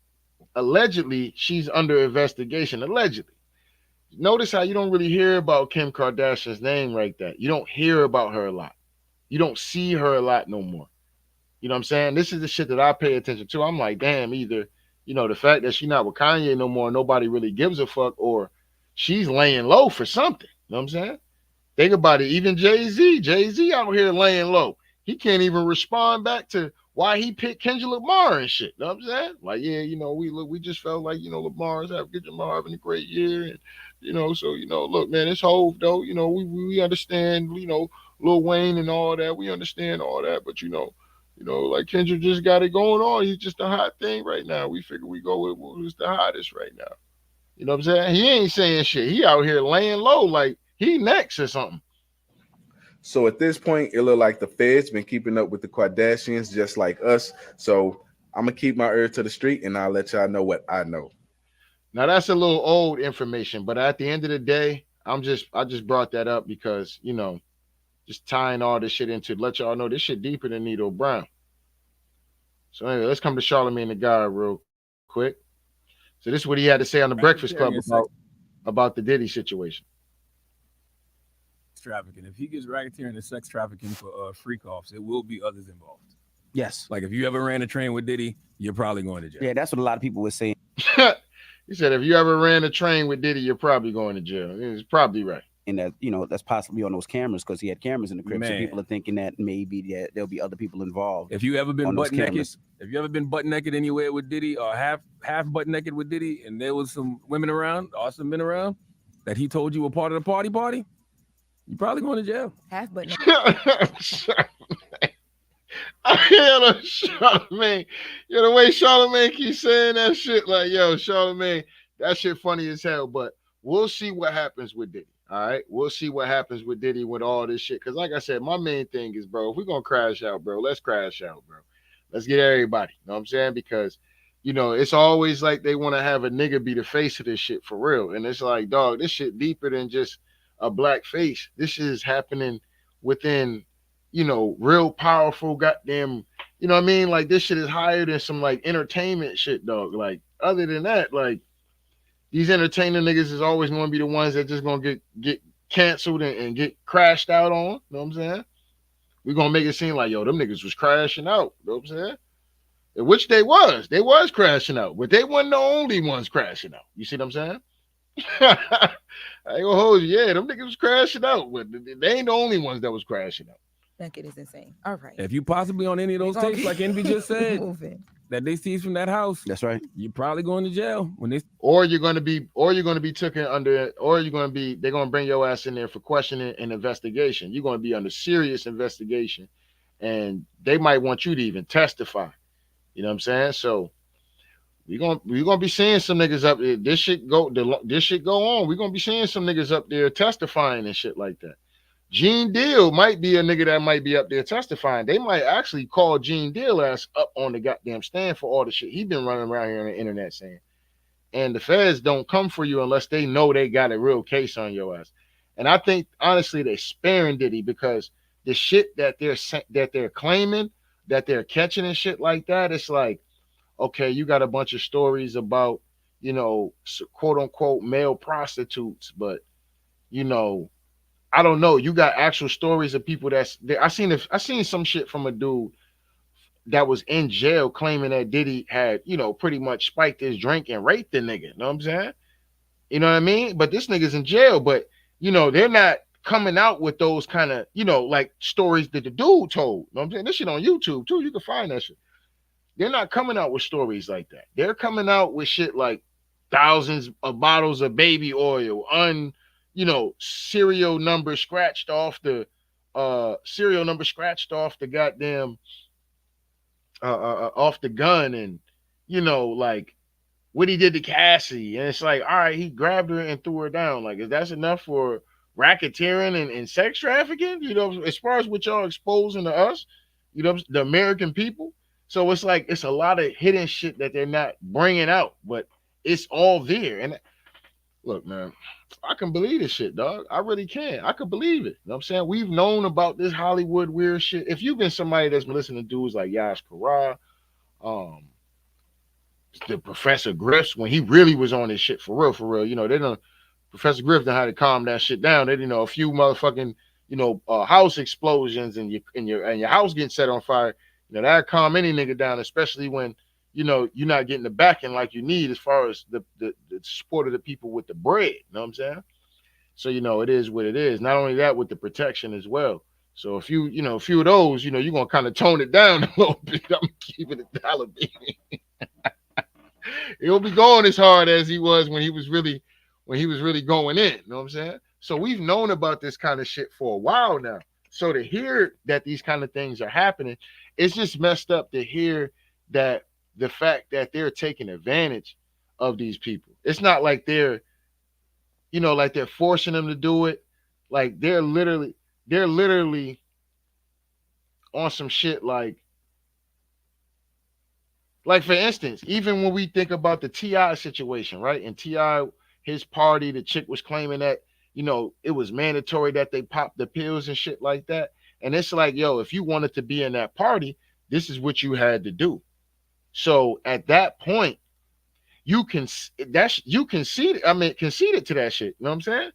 allegedly she's under investigation, allegedly. Notice how you don't really hear about Kim Kardashian's name like that. You don't hear about her a lot. You don't see her a lot no more. You know what I'm saying? This is the shit that I pay attention to. I'm like, damn, either, the fact that she's not with Kanye no more, nobody really gives a fuck, or she's laying low for something. You know what I'm saying? Think about it. Even Jay-Z. Jay-Z out here laying low. He can't even respond back to why he picked Kendrick Lamar and shit. You know what I'm saying? Like, yeah, we just felt like, Lamar's having a great year. And, look, man, it's Hove, though. We understand, Lil Wayne and all that. We understand all that. But, like Kendrick just got it going on. He's just a hot thing right now. We figure we go with who's the hottest right now. You know what I'm saying? He ain't saying shit. He out here laying low like he next or something. So at this point, it look like the Feds been keeping up with the Kardashians just like us. So I'm gonna keep my ear to the street, and I'll let y'all know what I know. Now that's a little old information, but at the end of the day, I just brought that up because just tying all this shit into let y'all know this shit deeper than Nito Brown. So anyway, let's come to Charlamagne the God real quick. So this is what he had to say on the Breakfast Club about the Diddy situation. Trafficking. If he gets racketeering and sex trafficking for freak offs, it will be others involved. Yes. Like if you ever ran a train with Diddy, you're probably going to jail. Yeah, that's what a lot of people were saying. He said if you ever ran a train with Diddy, you're probably going to jail. He's probably right. And that that's possibly on those cameras because he had cameras in the crib. So people are thinking that maybe there'll be other people involved. If you ever been butt naked anywhere with Diddy, or half butt naked with Diddy, and there was some women around or some men around that he told you were part of the party, you probably going to jail. Half but no. I hear Charlamagne. The way Charlamagne keeps saying that shit, like, yo, Charlamagne, that shit funny as hell. But we'll see what happens with Diddy. All right, we'll see what happens with Diddy with all this shit. Because, like I said, my main thing is, bro, if we're gonna crash out, bro, let's crash out, bro. Let's get everybody. You know what I'm saying? Because it's always like they want to have a nigga be the face of this shit for real. And it's like, dog, this shit deeper than just a black face. This shit is happening within, real powerful goddamn, you know what I mean? Like this shit is higher than some like entertainment shit, dog. Like other than that, like these entertainer niggas is always going to be the ones that just going to get canceled and get crashed out on. You know what I'm saying? We're going to make it seem like, yo, them niggas was crashing out. You know what I'm saying? Which they was. They was crashing out, but they weren't the only ones crashing out. You see what I'm saying? I ain't gonna hold you. Yeah, them niggas was crashing out, but they ain't the only ones that was crashing out. That kid is insane. All right. If you possibly on any of those tapes, like Envy just said, that they seized from that house, that's right. You're probably going to jail when they. Or you're gonna be taken under, or they're gonna bring your ass in there for questioning and investigation. You're gonna be under serious investigation, and they might want you to even testify. You know what I'm saying? So we're gonna be seeing some niggas up there. This shit go on. We're gonna be seeing some niggas up there testifying and shit like that. Gene Deal might be a nigga that might be up there testifying. They might actually call Gene Deal ass up on the goddamn stand for all the shit he been running around here on the internet saying. And the feds don't come for you unless they know they got a real case on your ass. And I think honestly they're sparing Diddy because the shit that they're claiming that they're catching and shit like that, it's like, okay, you got a bunch of stories about, quote unquote male prostitutes, but you know, I don't know. You got actual stories of people I seen some shit from a dude that was in jail claiming that Diddy had, pretty much spiked his drink and raped the nigga. You know what I'm saying? You know what I mean? But this nigga's in jail, but they're not coming out with those kind of, like stories that the dude told. You know what I'm saying? This shit on YouTube too. You can find that shit. They're not coming out with stories like that. They're coming out with shit like thousands of bottles of baby oil, serial number scratched off the goddamn off the gun, and like what he did to Cassie. And it's like, all right, he grabbed her and threw her down. Like, is that enough for racketeering and sex trafficking? As far as what y'all exposing to us, the American people. So it's like it's a lot of hidden shit that they're not bringing out, but it's all there. And look, man, I can believe this shit, dog. I really can. I can believe it. You know what I'm saying? We've known about this Hollywood weird shit. If you've been somebody that's been listening to dudes like Yash Kara, um, the Professor Griff's, when he really was on this shit for real, they don't Professor Griff done had to calm that shit down. They, a few motherfucking, house explosions and your house getting set on fire. That calm any nigga down, especially when, you're not getting the backing like you need as far as the support of the people with the bread. You know what I'm saying? So, it is what it is. Not only that, with the protection as well. So if a few of those, you're gonna kind of tone it down a little bit. I'm keeping it dollar baby. He'll be going as hard as he was when he was really going in. You know what I'm saying? So we've known about this kind of shit for a while now. So to hear that these kind of things are happening, it's just messed up to hear that the fact that they're taking advantage of these people. It's not like they're, like they're forcing them to do it. Like they're literally on some shit like for instance, even when we think about the Ti situation, right? And Ti, his party, the chick was claiming that it was mandatory that they pop the pills and shit like that. And it's like, yo, if you wanted to be in that party, this is what you had to do. So at that point, you conceded. I mean, conceded to that shit. You know what I'm saying?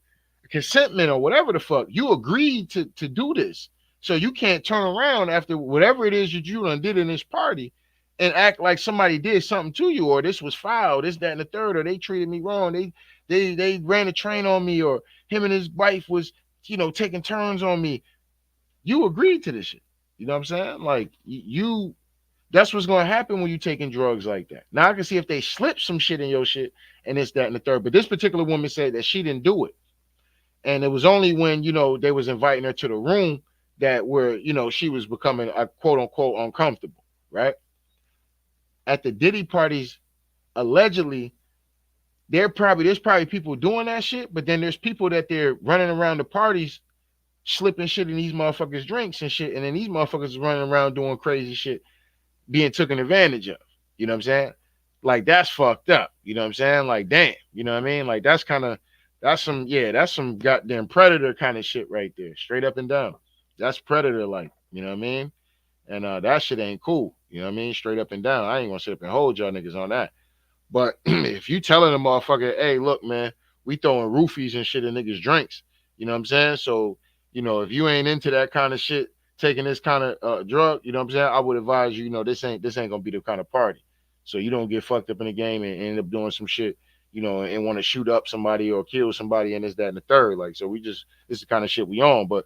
Consentment or whatever the fuck. You agreed to do this. So you can't turn around after whatever it is that you done did in this party and act like somebody did something to you, or this was foul, this, that, and the third, or they treated me wrong. They ran a train on me, or him and his wife was, taking turns on me. You agreed to this shit. You know what I'm saying? Like you that's what's gonna happen when you taking drugs like that. Now I can see if they slip some shit in your shit and this, that, and the third. But this particular woman said that she didn't do it. And it was only when, they was inviting her to the room that where, she was becoming a quote unquote uncomfortable, right? At the Diddy parties, allegedly, there's probably people doing that shit, but then there's people that they're running around the parties slipping shit in these motherfuckers' drinks and shit, and then these motherfuckers is running around doing crazy shit, being taken advantage of. You know what I'm saying? Like that's fucked up. You know what I'm saying? Like damn. You know what I mean? Like that's some goddamn predator kind of shit right there, straight up and down. That's predator like. You know what I mean? And that shit ain't cool. You know what I mean? Straight up and down. I ain't gonna sit up and hold y'all niggas on that. But if you telling a motherfucker, hey, look, man, we throwing roofies and shit in niggas' drinks. You know what I'm saying? So, if you ain't into that kind of shit, taking this kind of drug, you know what I'm saying? I would advise you, this ain't gonna be the kind of party. So you don't get fucked up in the game and end up doing some shit, and want to shoot up somebody or kill somebody and this, that, and the third. Like, so this is the kind of shit we on. But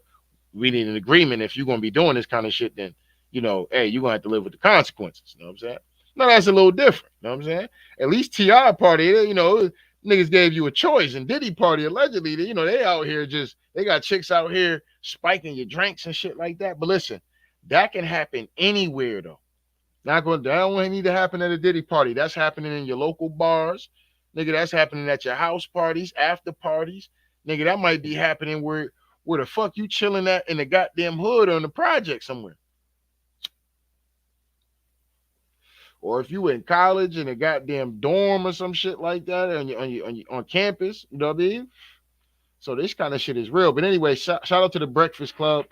we need an agreement. If you're gonna be doing this kind of shit, then hey, you're gonna have to live with the consequences. You know what I'm saying? Now that's a little different. You know what I'm saying? At least Ti party, niggas gave you a choice. And Diddy party, allegedly, they out here they got chicks out here spiking your drinks and shit like that. But listen, that can happen anywhere though. That don't need to happen at a Diddy party. That's happening in your local bars. Nigga, that's happening at your house parties, after parties. Nigga, that might be happening where the fuck you chilling at in the goddamn hood or in the project somewhere. Or if you in college in a goddamn dorm or some shit like that on campus, you know what I mean? So this kind of shit is real. But anyway, shout out to the Breakfast Club.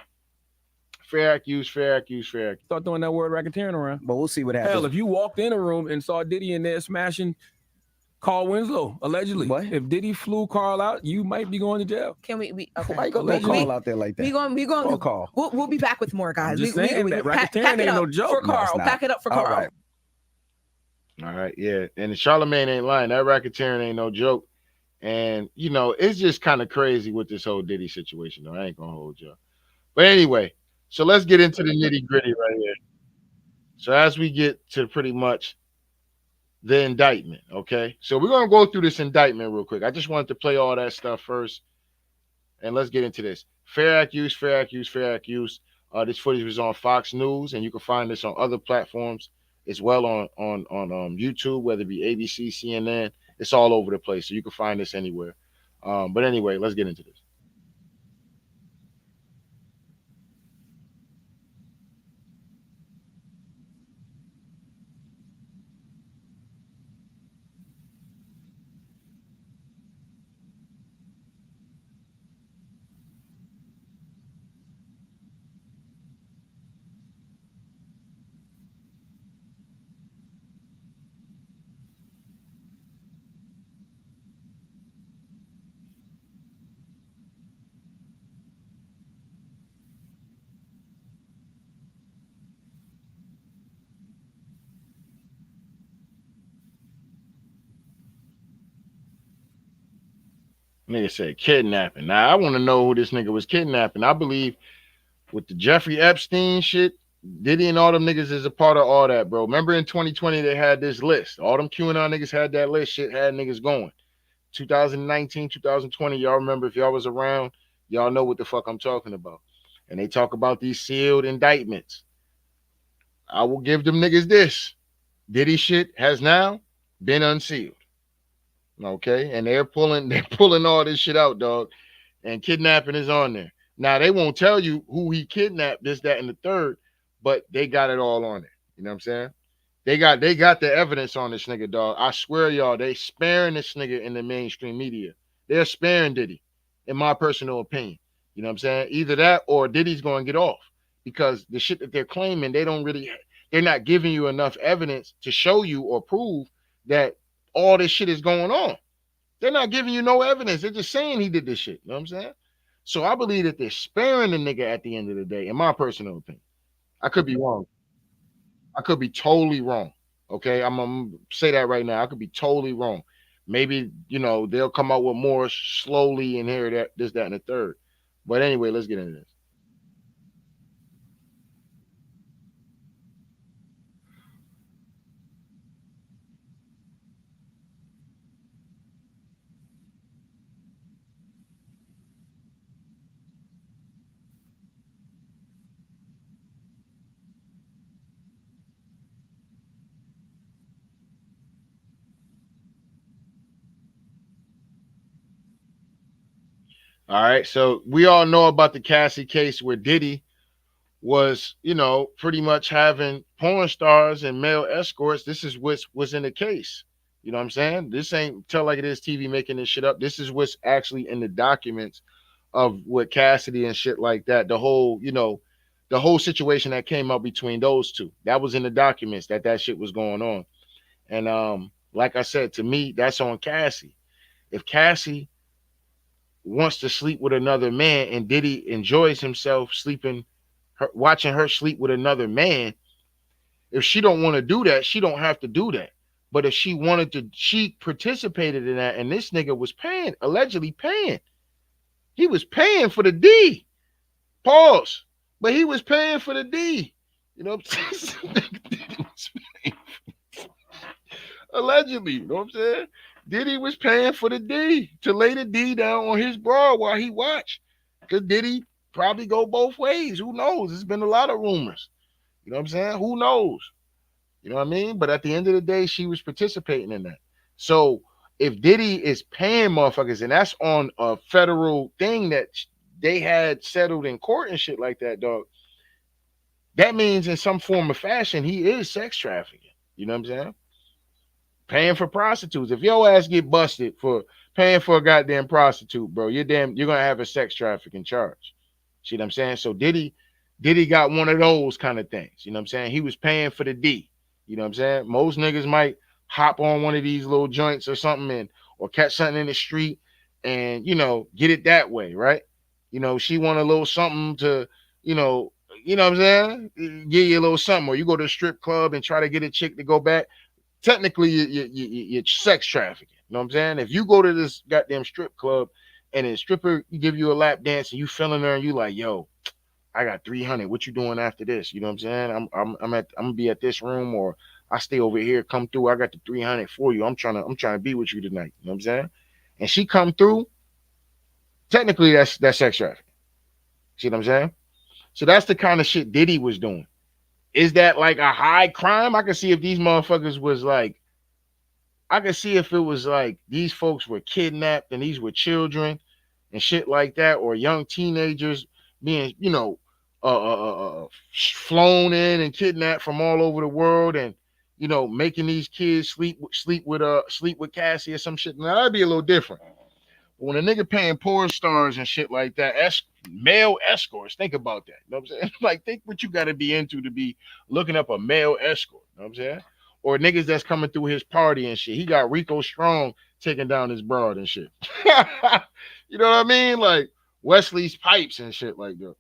Fair accuse, fair accuse, fair accuse. Start throwing that word racketeering around. But we'll see what happens. Hell, if you walked in a room and saw Diddy in there smashing Carl Winslow, allegedly. What? If Diddy flew Carl out, you might be going to jail. Can we okay. Why you gonna throw Carl out there like that? We going Carl. We'll be back with more, guys. I'm just saying that racketeering ain't no joke. For Carl. No, Pack it up for Carl. All right, yeah. And Charlamagne ain't lying. That racketeering ain't no joke. And, you know, it's just kind of crazy with this whole Diddy situation, though. I ain't going to hold y'all. But anyway, so let's get into the nitty gritty right here. So as we get to pretty much the indictment, okay? So we're going to go through this indictment real quick. I just wanted to play all that stuff first. And let's get into this. Fair accuse, fair accuse, fair accuse. This footage was on Fox News, and you can find this on other platforms as well on YouTube, whether it be ABC, CNN. It's all over the place, so you can find this anywhere. But anyway, let's get into this. Nigga said kidnapping. Now I want to know who this nigga was kidnapping. I believe with the Jeffrey Epstein shit, Diddy and all them niggas is a part of all that, bro. Remember in 2020 they had this list. All them QAnon niggas had that list. Shit had niggas going. 2019, 2020, y'all remember if y'all was around, y'all know what the fuck I'm talking about. And they talk about these sealed indictments. I will give them niggas this. Diddy shit has now been unsealed. Okay, and they're pulling all this shit out, dog. And kidnapping is on there. Now they won't tell you who he kidnapped, this, that, and the third, but they got it all on there. You know what I'm saying? They got the evidence on this nigga, dog. I swear, y'all, they sparing this nigga in the mainstream media. They're sparing Diddy, in my personal opinion. You know what I'm saying? Either that or Diddy's going to get off because the shit that they're claiming, they're not giving you enough evidence to show you or prove that all this shit is going on. They're not giving you no evidence. They're just saying he did this shit. You know what I'm saying? So I believe that they're sparing the nigga at the end of the day, in my personal opinion. I could be wrong. I could be totally wrong. Okay, I'm gonna say that right now. I could be totally wrong. Maybe they'll come out with more slowly and here that this, that, and the third. But anyway, let's get into this. All right, so we all know about the Cassie case where Diddy was, pretty much having porn stars and male escorts. This is what was in the case. You know what I'm saying? This ain't Tell Like It Is TV making this shit up. This is what's actually in the documents of what Cassidy and shit like that. The whole situation that came up between those two. That was in the documents that shit was going on. And like I said, to me, that's on Cassie. If Cassie wants to sleep with another man and Diddy enjoys himself watching her sleep with another man, if she don't want to do that, she don't have to do that. But if she wanted to, she participated in that, and this nigga was allegedly paying. He was paying for the D. Pause. But he was paying for the D. You know what I'm saying? Allegedly, you know what I'm saying? Diddy was paying for the D to lay the D down on his bra while he watched. Because Diddy probably go both ways. Who knows? There's been a lot of rumors. You know what I'm saying? Who knows? You know what I mean? But at the end of the day, she was participating in that. So if Diddy is paying motherfuckers, and that's on a federal thing that they had settled in court and shit like that, dog, that means in some form of fashion he is sex trafficking. You know what I'm saying? Paying for prostitutes. If your ass get busted for paying for a goddamn prostitute, bro, you're gonna have a sex trafficking charge. See what I'm saying? So Diddy got one of those kind of things. You know what I'm saying? He was paying for the D. You know what I'm saying? Most niggas might hop on one of these little joints or something and or catch something in the street and get it that way, right? She want a little something to, you know, what I'm saying? Give you a little something, or you go to a strip club and try to get a chick to go back. Technically, you're sex trafficking. You know what I'm saying? If you go to this goddamn strip club and a stripper give you a lap dance and you feeling her and you like, yo, I got 300. What you doing after this? You know what I'm saying? I'm gonna be at this room, or I stay over here. Come through. I got the 300 for you. I'm trying to be with you tonight. You know what I'm saying? And she come through. Technically, that's sex trafficking. See what I'm saying? So that's the kind of shit Diddy was doing. Is that like a high crime? I can see if these motherfuckers was like, I could see if it was like these folks were kidnapped and these were children and shit like that, or young teenagers being, flown in and kidnapped from all over the world, and making these kids sleep with Cassie or some shit. Now that'd be a little different. But when a nigga paying porn stars and shit like that, male escorts, think about that. You know what I'm saying? Like, think what you got to be into to be looking up a male escort. You know what I'm saying? Or niggas that's coming through his party and shit. He got Rico Strong taking down his broad and shit. You know what I mean? Like Wesley's pipes and shit like that.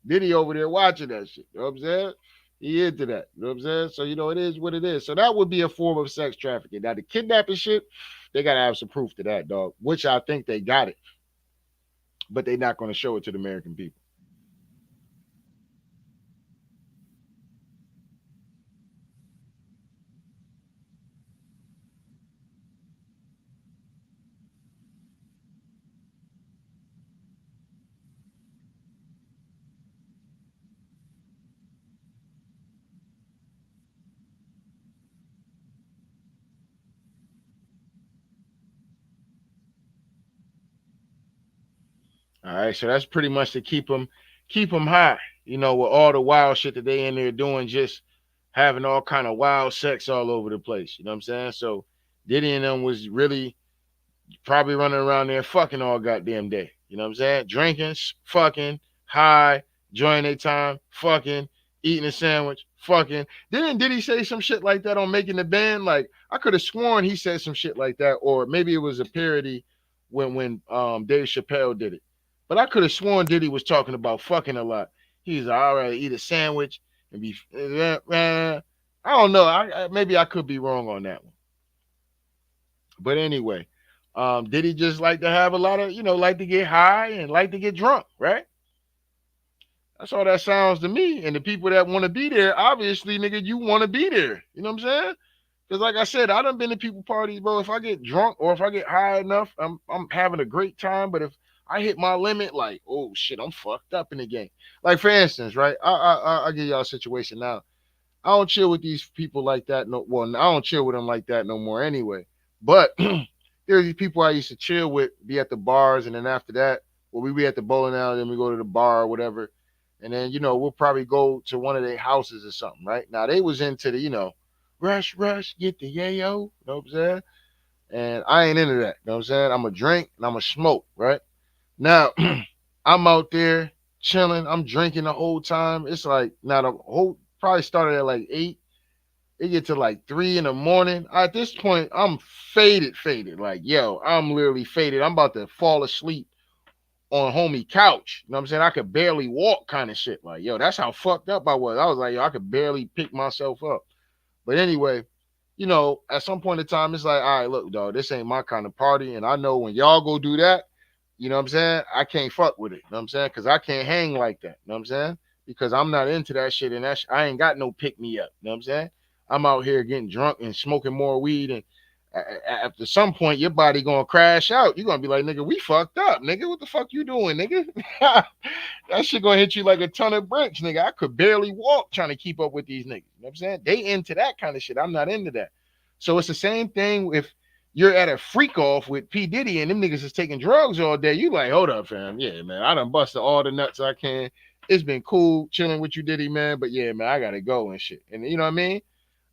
Diddy over there watching that shit. You know what I'm saying? He into that. You know what I'm saying? So, it is what it is. So that would be a form of sex trafficking. Now, the kidnapping shit, they got to have some proof to that, dog, which I think they got it. But they're not going to show it to the American people. All right, so that's pretty much to keep them high. With all the wild shit that they in there doing, just having all kind of wild sex all over the place. You know what I'm saying? So Diddy and them was really probably running around there fucking all goddamn day. You know what I'm saying? Drinking, fucking, high, enjoying their time, fucking, eating a sandwich, fucking. Did he say some shit like that on Making the Band? Like, I could have sworn he said some shit like that, or maybe it was a parody when Dave Chappelle did it. But I could have sworn Diddy was talking about fucking a lot. He's like, all right, eat a sandwich and be. I don't know. Maybe I could be wrong on that one. But anyway, did he just like to have a lot of, like to get high and like to get drunk, right? That's all that sounds to me. And the people that want to be there, obviously, nigga, you want to be there. You know what I'm saying? Because like I said, I done been to people parties, bro. If I get drunk or if I get high enough, I'm having a great time. But if I hit my limit, like, oh shit, I'm fucked up in the game. Like for instance, right? I'll give y'all a situation now. I don't chill with these people like that. No, well, I don't chill with them like that no more anyway. But there's these people I used to chill with, be at the bars, and then after that, well, we be at the bowling alley, then we go to the bar or whatever, and then we'll probably go to one of their houses or something, right? Now they was into the rush, get the yayo, you know what I'm saying? And I ain't into that, you know what I'm saying? I'm a drink and I'm a smoke, right? Now I'm out there chilling, I'm drinking the whole time. It's like now the whole probably started at like 8. It get to like 3 in the morning. At this point, I'm faded. Like, yo, I'm literally faded. I'm about to fall asleep on homie couch. You know what I'm saying? I could barely walk kind of shit. Like, yo, that's how fucked up I was. I was like, yo, I could barely pick myself up. But anyway, at some point in time, it's like, all right, look, dog, this ain't my kind of party. And I know when y'all go do that, you know what I'm saying? I can't fuck with it. You know what I'm saying? Because I can't hang like that. You know what I'm saying? Because I'm not into that shit. And I ain't got no pick me up. You know what I'm saying? I'm out here getting drunk and smoking more weed. And after some point, your body going to crash out. You're going to be like, nigga, we fucked up. Nigga, what the fuck you doing, nigga? That shit going to hit you like a ton of bricks, nigga. I could barely walk trying to keep up with these niggas. You know what I'm saying? They into that kind of shit. I'm not into that. So it's the same thing if you're at a freak off with P. Diddy and them niggas is taking drugs all day. You like, hold up, fam. Yeah, man. I done busted all the nuts I can. It's been cool chilling with you, Diddy, man. But yeah, man, I gotta go and shit. And you know what I mean?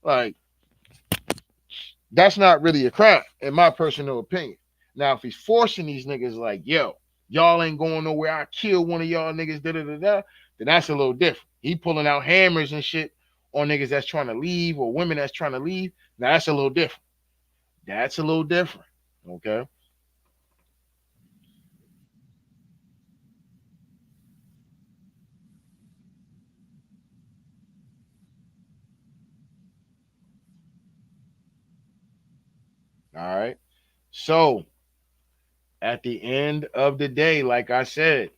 Like, that's not really a crime, in my personal opinion. Now, if he's forcing these niggas like, yo, y'all ain't going nowhere, I kill one of y'all niggas, da da da da, then that's a little different. He pulling out hammers and shit on niggas that's trying to leave or women that's trying to leave. Now that's a little different. That's a little different. Okay. All right. So at the end of the day, like I said,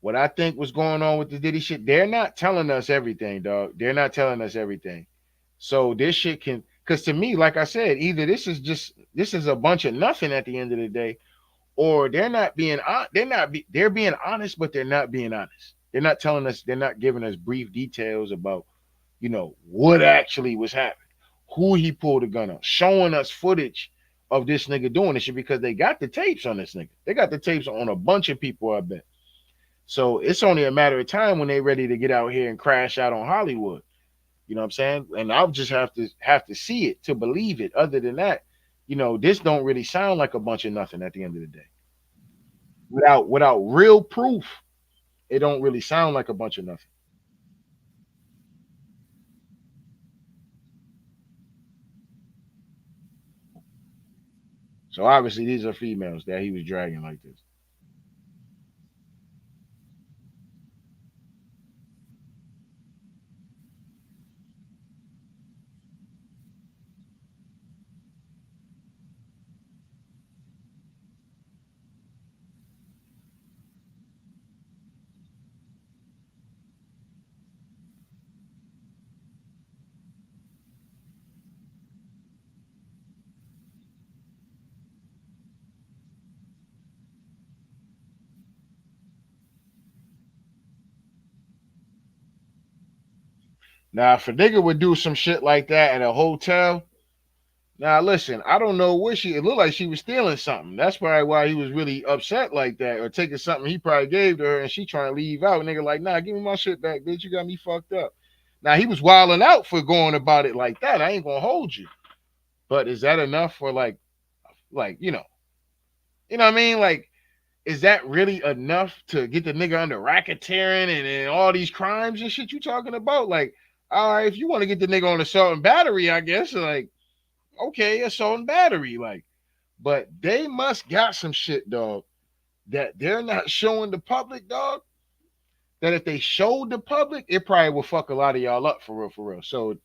what I think was going on with the Diddy shit, they're not telling us everything, dog. They're not telling us everything. So this shit can, because to me, like I said, either this is a bunch of nothing at the end of the day, or they're being honest, but they're not being honest. They're not telling us, they're not giving us brief details about, what actually was happening, who he pulled the gun on, showing us footage of this nigga doing this shit because they got the tapes on this nigga. They got the tapes on a bunch of people, I bet. So it's only a matter of time when they ready to get out here and crash out on Hollywood. You know what I'm saying? And I'll just have to see it to believe it. Other than that, this don't really sound like a bunch of nothing at the end of the day. Without real proof, it don't really sound like a bunch of nothing. So obviously these are females that he was dragging like this. Now, if a nigga would do some shit like that at a hotel, now listen, I don't know what she. It looked like she was stealing something. That's probably why he was really upset like that, or taking something he probably gave to her, and she trying to leave out. Nigga, like, nah, give me my shit back, bitch. You got me fucked up. Now he was wilding out for going about it like that. I ain't gonna hold you, but is that enough for like what I mean? Like, is that really enough to get the nigga under racketeering and all these crimes and shit you talking about? Like, all right, if you want to get the nigga on assault and battery, I guess, like, okay, assault and battery, like, but they must got some shit, dog, that they're not showing the public, dog. That if they showed the public, it probably will fuck a lot of y'all up for real, for real. So,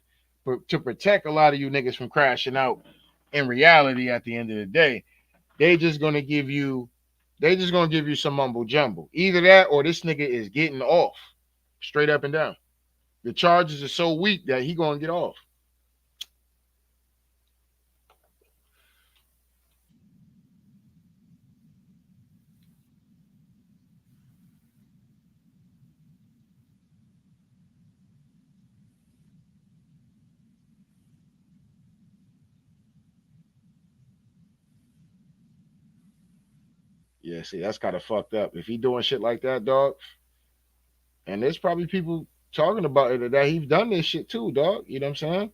to protect a lot of you niggas from crashing out, in reality, at the end of the day, they just gonna give you, they just gonna give you some mumble jumble. Either that or this nigga is getting off, straight up and down. The charges are so weak that he gonna get off. Yeah, see, that's kind of fucked up. If he doing shit like that, dog, and there's probably people talking about it that he's done this shit too, dog. You know what I'm saying?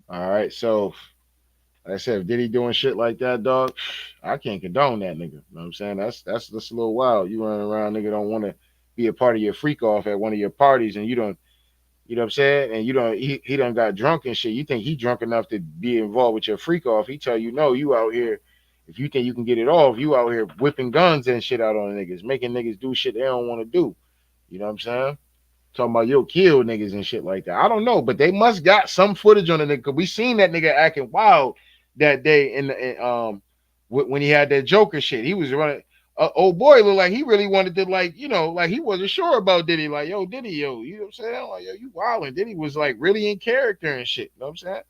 All right, so like I said, if Diddy doing shit like that, dog, I can't condone that nigga. You know what I'm saying? That's a little wild. You running around, nigga, don't want to be a part of your freak off at one of your parties, and you don't, you know what I'm saying? And you don't, he done got drunk and shit. You think he drunk enough to be involved with your freak off? He tell you no. You out here. If you think you can get it off, you out here whipping guns and shit out on niggas, making niggas do shit they don't want to do. You know what I'm saying? talking about you'll kill niggas and shit like that. I don't know, but they must got some footage on the nigga. Cause we seen that nigga acting wild that day when he had that Joker shit. He was running. Old boy looked like he really wanted to, like, like he wasn't sure about Diddy. Like, yo, Diddy, yo, you know what I'm saying? Like, yo, you wilding. Diddy was like really in character and shit. You know what I'm saying?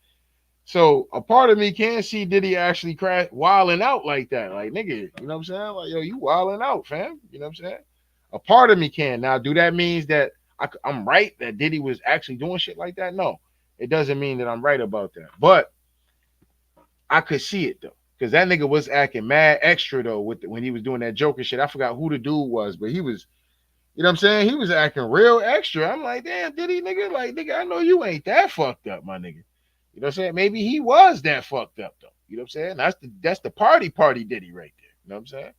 So a part of me can see Diddy actually crash wilding out like that. Like, nigga, you know what I'm saying? Like, yo, you wilding out, fam. You know what I'm saying? A part of me can. Now, do that means that I'm right that Diddy was actually doing shit like that? No, it doesn't mean that I'm right about that. But I could see it though, because that nigga was acting mad extra though when he was doing that Joker shit. I forgot who the dude was, but he was, you know what I'm saying? He was acting real extra. I'm like, damn, Diddy, nigga, like, nigga, I know you ain't that fucked up, my nigga. You know what I'm saying? Maybe he was that fucked up though. You know what I'm saying? That's the party Diddy right there. You know what I'm saying?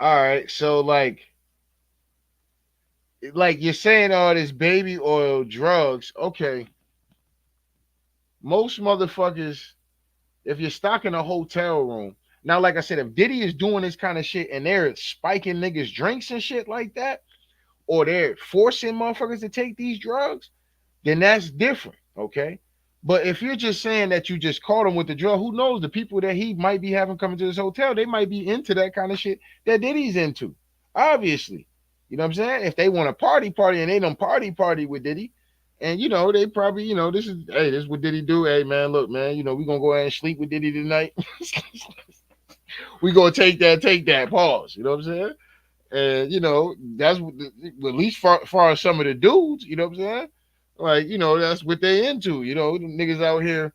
All right, so like you're saying all this baby oil drugs. Okay, most motherfuckers, if you're stocking a hotel room. Now, like I said, if Diddy is doing this kind of shit and they're spiking niggas drinks and shit like that, or they're forcing motherfuckers to take these drugs, then that's different. Okay. But if you're just saying that you just caught him with the drug, who knows? The people that he might be having coming to this hotel, they might be into that kind of shit that Diddy's into. Obviously. You know what I'm saying? If they want a party and they don't party with Diddy, and they probably, this is what Diddy do. Hey man, look, man, we gonna go ahead and sleep with Diddy tonight. We gonna take that pause. You know what I'm saying? And that's what at least far as some of the dudes, you know what I'm saying? Like, that's what they into. The niggas out here.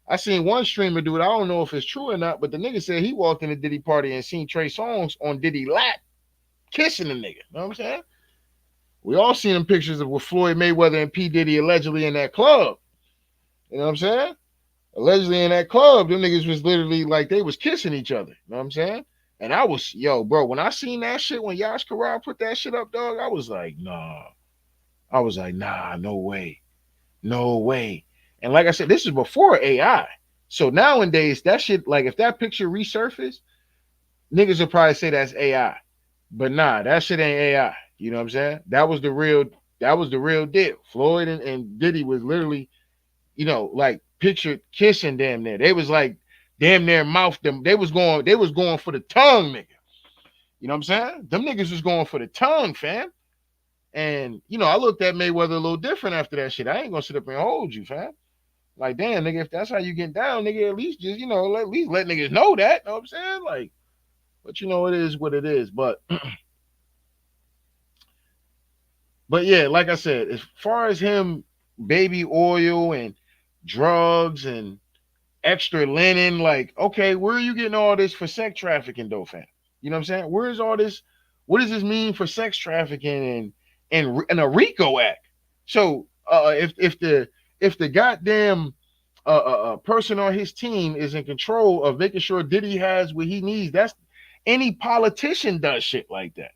I seen one streamer do it. I don't know if it's true or not, but the nigga said he walked in a Diddy party and seen Trey Songz on Diddy lap kissing the nigga. You know what I'm saying? We all seen them pictures of with Floyd Mayweather and P. Diddy allegedly in that club. You know what I'm saying? Allegedly in that club, them niggas was literally like they was kissing each other. You know what I'm saying? And I was, yo, bro, when I seen that shit, when Yash Karar put that shit up, dog, I was like, nah. I was like, nah, no way. No way. And like I said, this is before AI. So nowadays, that shit, like if that picture resurfaced, niggas would probably say that's AI. But nah, that shit ain't AI. You know what I'm saying? That was the real deal. Floyd and Diddy was literally, like pictured kissing damn near. They was like damn near mouth them. They was going for the tongue, nigga. You know what I'm saying? Them niggas was going for the tongue, fam. And I looked at Mayweather a little different after that shit. I ain't gonna sit up and hold you, fam. Like, damn, nigga, if that's how you get down, nigga, at least just, at least let niggas know that. You know what I'm saying? Like, but it is what it is. But yeah, like I said, as far as him baby oil and drugs and extra linen, like, okay, where are you getting all this for sex trafficking though, fam? You know what I'm saying? Where is all this? What does this mean for sex trafficking and a RICO act? So if the goddamn person on his team is in control of making sure Diddy has what he needs, that's any politician does shit like that.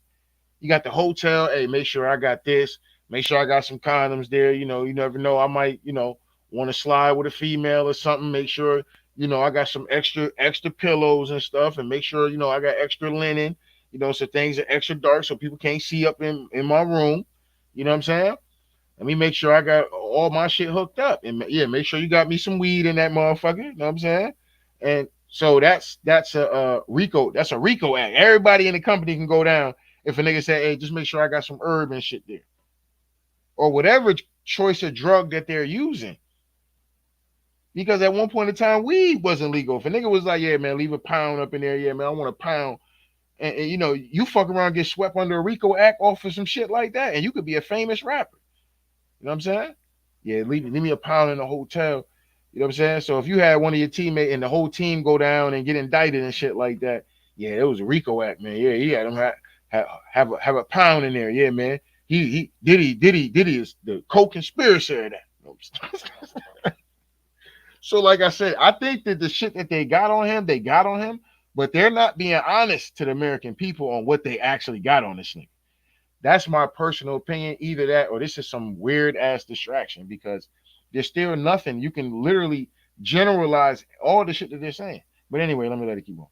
You got the hotel. Hey, make sure I got this. Make sure I got some condoms there. You never know. I might, want to slide with a female or something. Make sure, I got some extra pillows and stuff, and make sure, I got extra linen. So things are extra dark so people can't see up in my room. You know what I'm saying? Let me make sure I got all my shit hooked up, and yeah, make sure you got me some weed in that motherfucker. You know what I'm saying? And so that's a RICO. That's a RICO act. Everybody in the company can go down if a nigga say, "Hey, just make sure I got some herb and shit there," or whatever choice of drug that they're using. Because at one point in time, weed wasn't legal. If a nigga was like, "Yeah, man, leave a pound up in there," yeah, man, I want a pound. And you fuck around, get swept under a RICO act off of some shit like that, and you could be a famous rapper. You know what I'm saying? Yeah, leave me a pound in the hotel. You know what I'm saying? So if you had one of your teammates and the whole team go down and get indicted and shit like that, yeah, it was a RICO act, man. Yeah, he had them have a pound in there. Yeah, man. He Diddy is the co-conspirator of that. So like I said, I think that the shit that they got on him, but they're not being honest to the American people on what they actually got on this nigga. That's my personal opinion. Either that or this is some weird ass distraction because there's still nothing. You can literally generalize all the shit that they're saying. But anyway, let me let it keep on.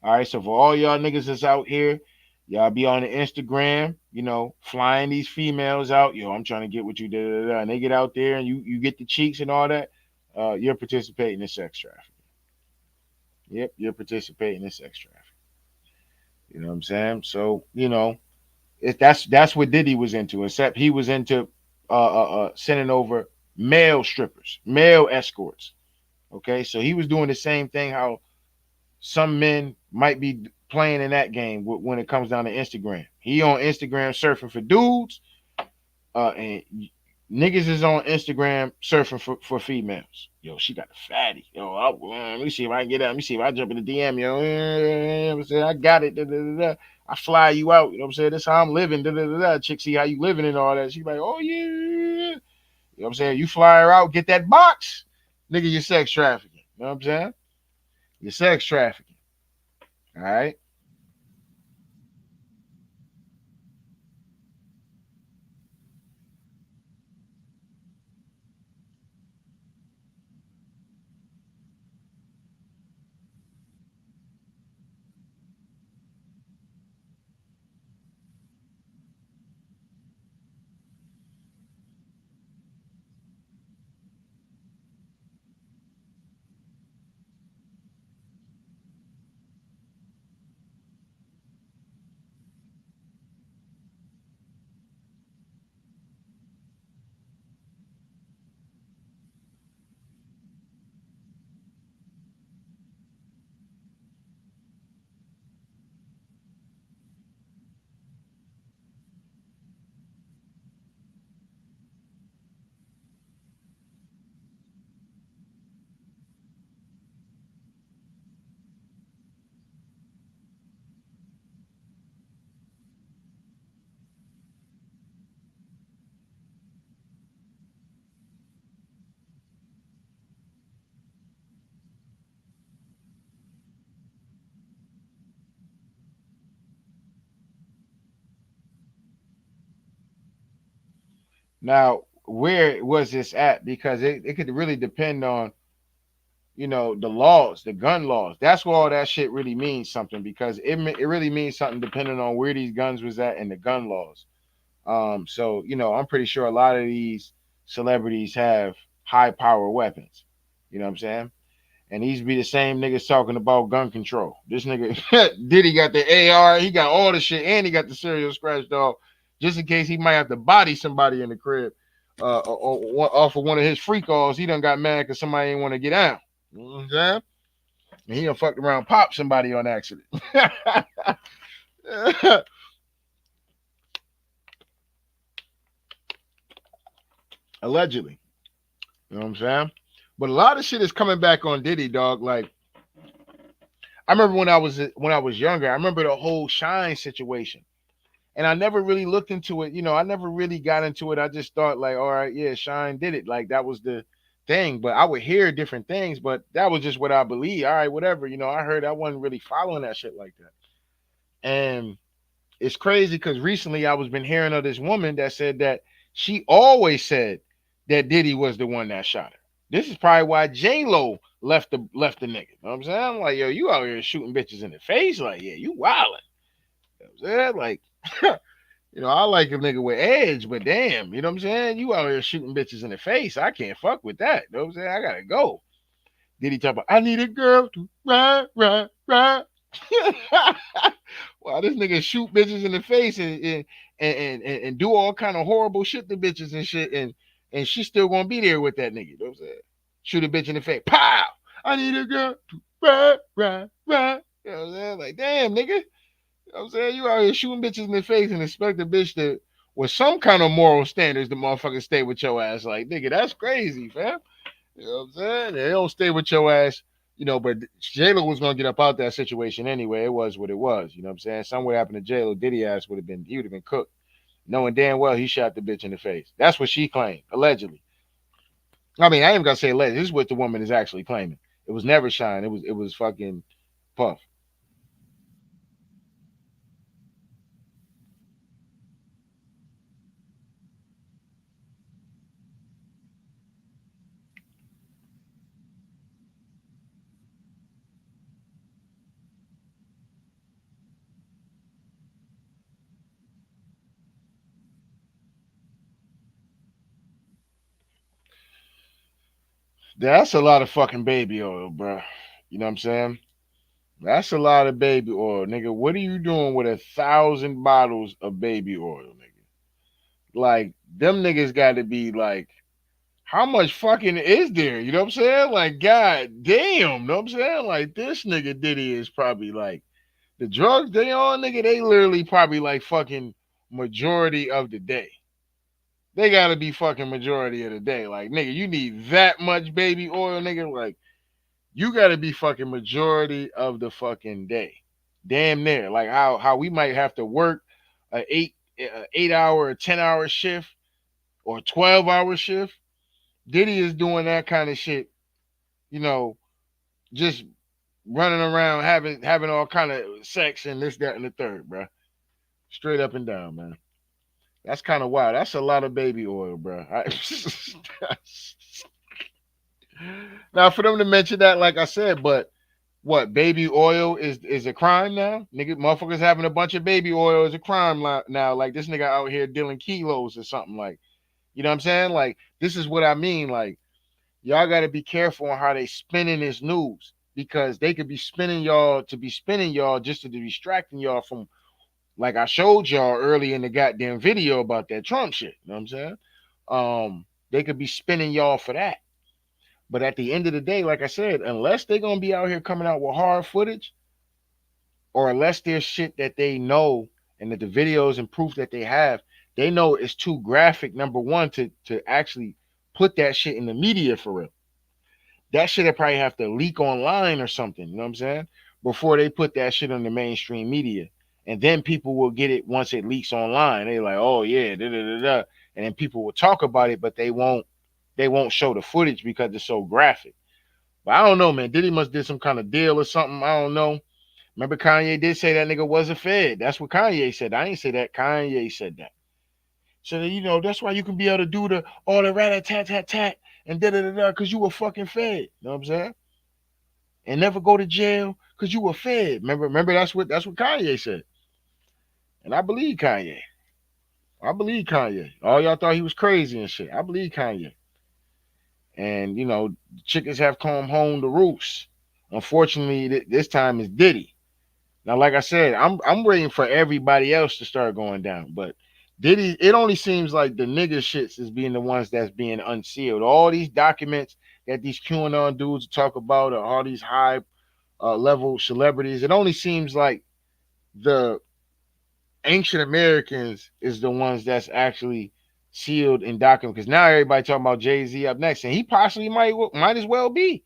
All right, so for all y'all niggas that's out here, y'all be on the Instagram, flying these females out. Yo, I'm trying to get what you did, and they get out there and you get the cheeks and all that. You're participating in sex trafficking. Yep, you're participating in sex trafficking. You know what I'm saying? So that's what Diddy was into. Except he was into sending over male strippers, male escorts. Okay, so he was doing the same thing. How some men might be playing in that game when it comes down to Instagram. He on Instagram surfing for dudes, and niggas is on Instagram surfing for females. Yo, she got a fatty. Yo, let me see if I can get out. Let me see if I jump in the DM. Yo, I got it. Da, da, da, da. I fly you out. You know what I'm saying? This how I'm living. Da, da, da, da. Chick see how you living and all that. She like, oh yeah. You know what I'm saying? You fly her out, get that box, nigga. You're sex trafficking. You know what I'm saying? You're sex trafficking. All right. Now, where was this at? Because it could really depend on, the laws, the gun laws. That's where all that shit really means something because it really means something depending on where these guns was at and the gun laws. So I'm pretty sure a lot of these celebrities have high power weapons. You know what I'm saying? And these be the same niggas talking about gun control. This nigga Diddy got the AR, he got all the shit, and he got the serial scratch dog, just in case he might have to body somebody in the crib. Off of one of his free calls, he done got mad because somebody ain't want to get out. You know what I'm saying? And he done fucked around, popped somebody on accident. Allegedly. You know what I'm saying? But a lot of shit is coming back on Diddy, dog. Like I remember when I was younger, I remember the whole Shine situation. And I never really looked into it. I never really got into it. I just thought like, all right, yeah, Shine did it. Like that was the thing. But I would hear different things, but that was just what I believe. All right, whatever. I heard I wasn't really following that shit like that. And it's crazy because recently I was been hearing of this woman that said that she always said that Diddy was the one that shot her. This is probably why J Lo left the nigga. You know what I'm saying? I'm like, yo, you out here shooting bitches in the face, like, yeah, you wildin'. You know what I'm saying? Like, I like a nigga with edge, but damn, you know what I'm saying? You out here shooting bitches in the face. I can't fuck with that. You know what I'm saying? I gotta go. Did he talk about I need a girl to ride, ride, ride? Well, this nigga shoot bitches in the face and do all kind of horrible shit to bitches and shit, and and she's still gonna be there with that nigga. You know what I'm saying? Shoot a bitch in the face. Pow! I need a girl to ride, ride, ride. You know what I'm saying? Like, damn, nigga. You know what I'm saying? You out here shooting bitches in the face and expect a bitch to, with some kind of moral standards, the motherfucker stay with your ass. Like, nigga, that's crazy, fam. You know what I'm saying? They don't stay with your ass, but J-Lo was gonna get up out that situation anyway. It was what it was. You know what I'm saying? Somewhere happened to J-Lo, Diddy ass he would have been cooked. Knowing damn well he shot the bitch in the face. That's what she claimed, allegedly. I mean, I ain't gonna say alleged. This is what the woman is actually claiming. It was never Shine. It was fucking Puff. That's a lot of fucking baby oil, bro. You know what I'm saying? That's a lot of baby oil, nigga. What are you doing with 1,000 bottles of baby oil, nigga? Like, them niggas got to be like, how much fucking is there? You know what I'm saying? Like, god damn, you know what I'm saying? Like, this nigga Diddy is probably like, the drugs they on, nigga, they literally probably like fucking majority of the day. They gotta be fucking majority of the day. Like, nigga, you need that much baby oil, nigga. Like, you gotta be fucking majority of the fucking day. Damn near. Like how we might have to work a 8 hour or 10 hour shift or 12 hour shift. Diddy is doing that kind of shit, you know, just running around having all kind of sex and this, that, and the third, bro. Straight up and down, man. That's kind of wild. That's a lot of baby oil, bro. Now, for them to mention that, like I said, but what baby oil is a crime now? Nigga, motherfuckers having a bunch of baby oil is a crime now. Like this nigga out here dealing kilos or something. Like, you know what I'm saying? Like, this is what I mean. Like, y'all got to be careful on how they spinning this news because they could be spinning y'all just to be distracting y'all from, like I showed y'all early in the goddamn video about that Trump shit. You know what I'm saying? They could be spinning y'all for that. But at the end of the day, like I said, unless they're gonna be out here coming out with hard footage, or unless there's shit that they know and that the videos and proof that they know it's too graphic. Number one, to actually put that shit in the media for real. That shit will probably have to leak online or something. You know what I'm saying? Before they put that shit on the mainstream media, and then people will get it once it leaks online. They like, oh yeah, da da da da, and then people will talk about it, but they won't show the footage because it's so graphic. But I don't know, man. Diddy must did some kind of deal or something. I don't know. Remember, Kanye did say that nigga wasn't fed. That's what Kanye said. I ain't say that. Kanye said that. So that's why you can be able to do all the rat tat tat tat and da da da da because you were fucking fed. You know what I'm saying? And never go to jail because you were fed. Remember that's what Kanye said. And I believe Kanye. I believe Kanye. All y'all thought he was crazy and shit. I believe Kanye. And chickens have come home to roost. Unfortunately, this time is Diddy. Now, like I said, I'm waiting for everybody else to start going down, but Diddy, it only seems like the nigga shits is being the ones that's being unsealed. All these documents that these QAnon dudes talk about, or all these high level celebrities, it only seems like the ancient Americans is the ones that's actually sealed in document. Because now everybody talking about Jay-Z up next, and he possibly might as well be.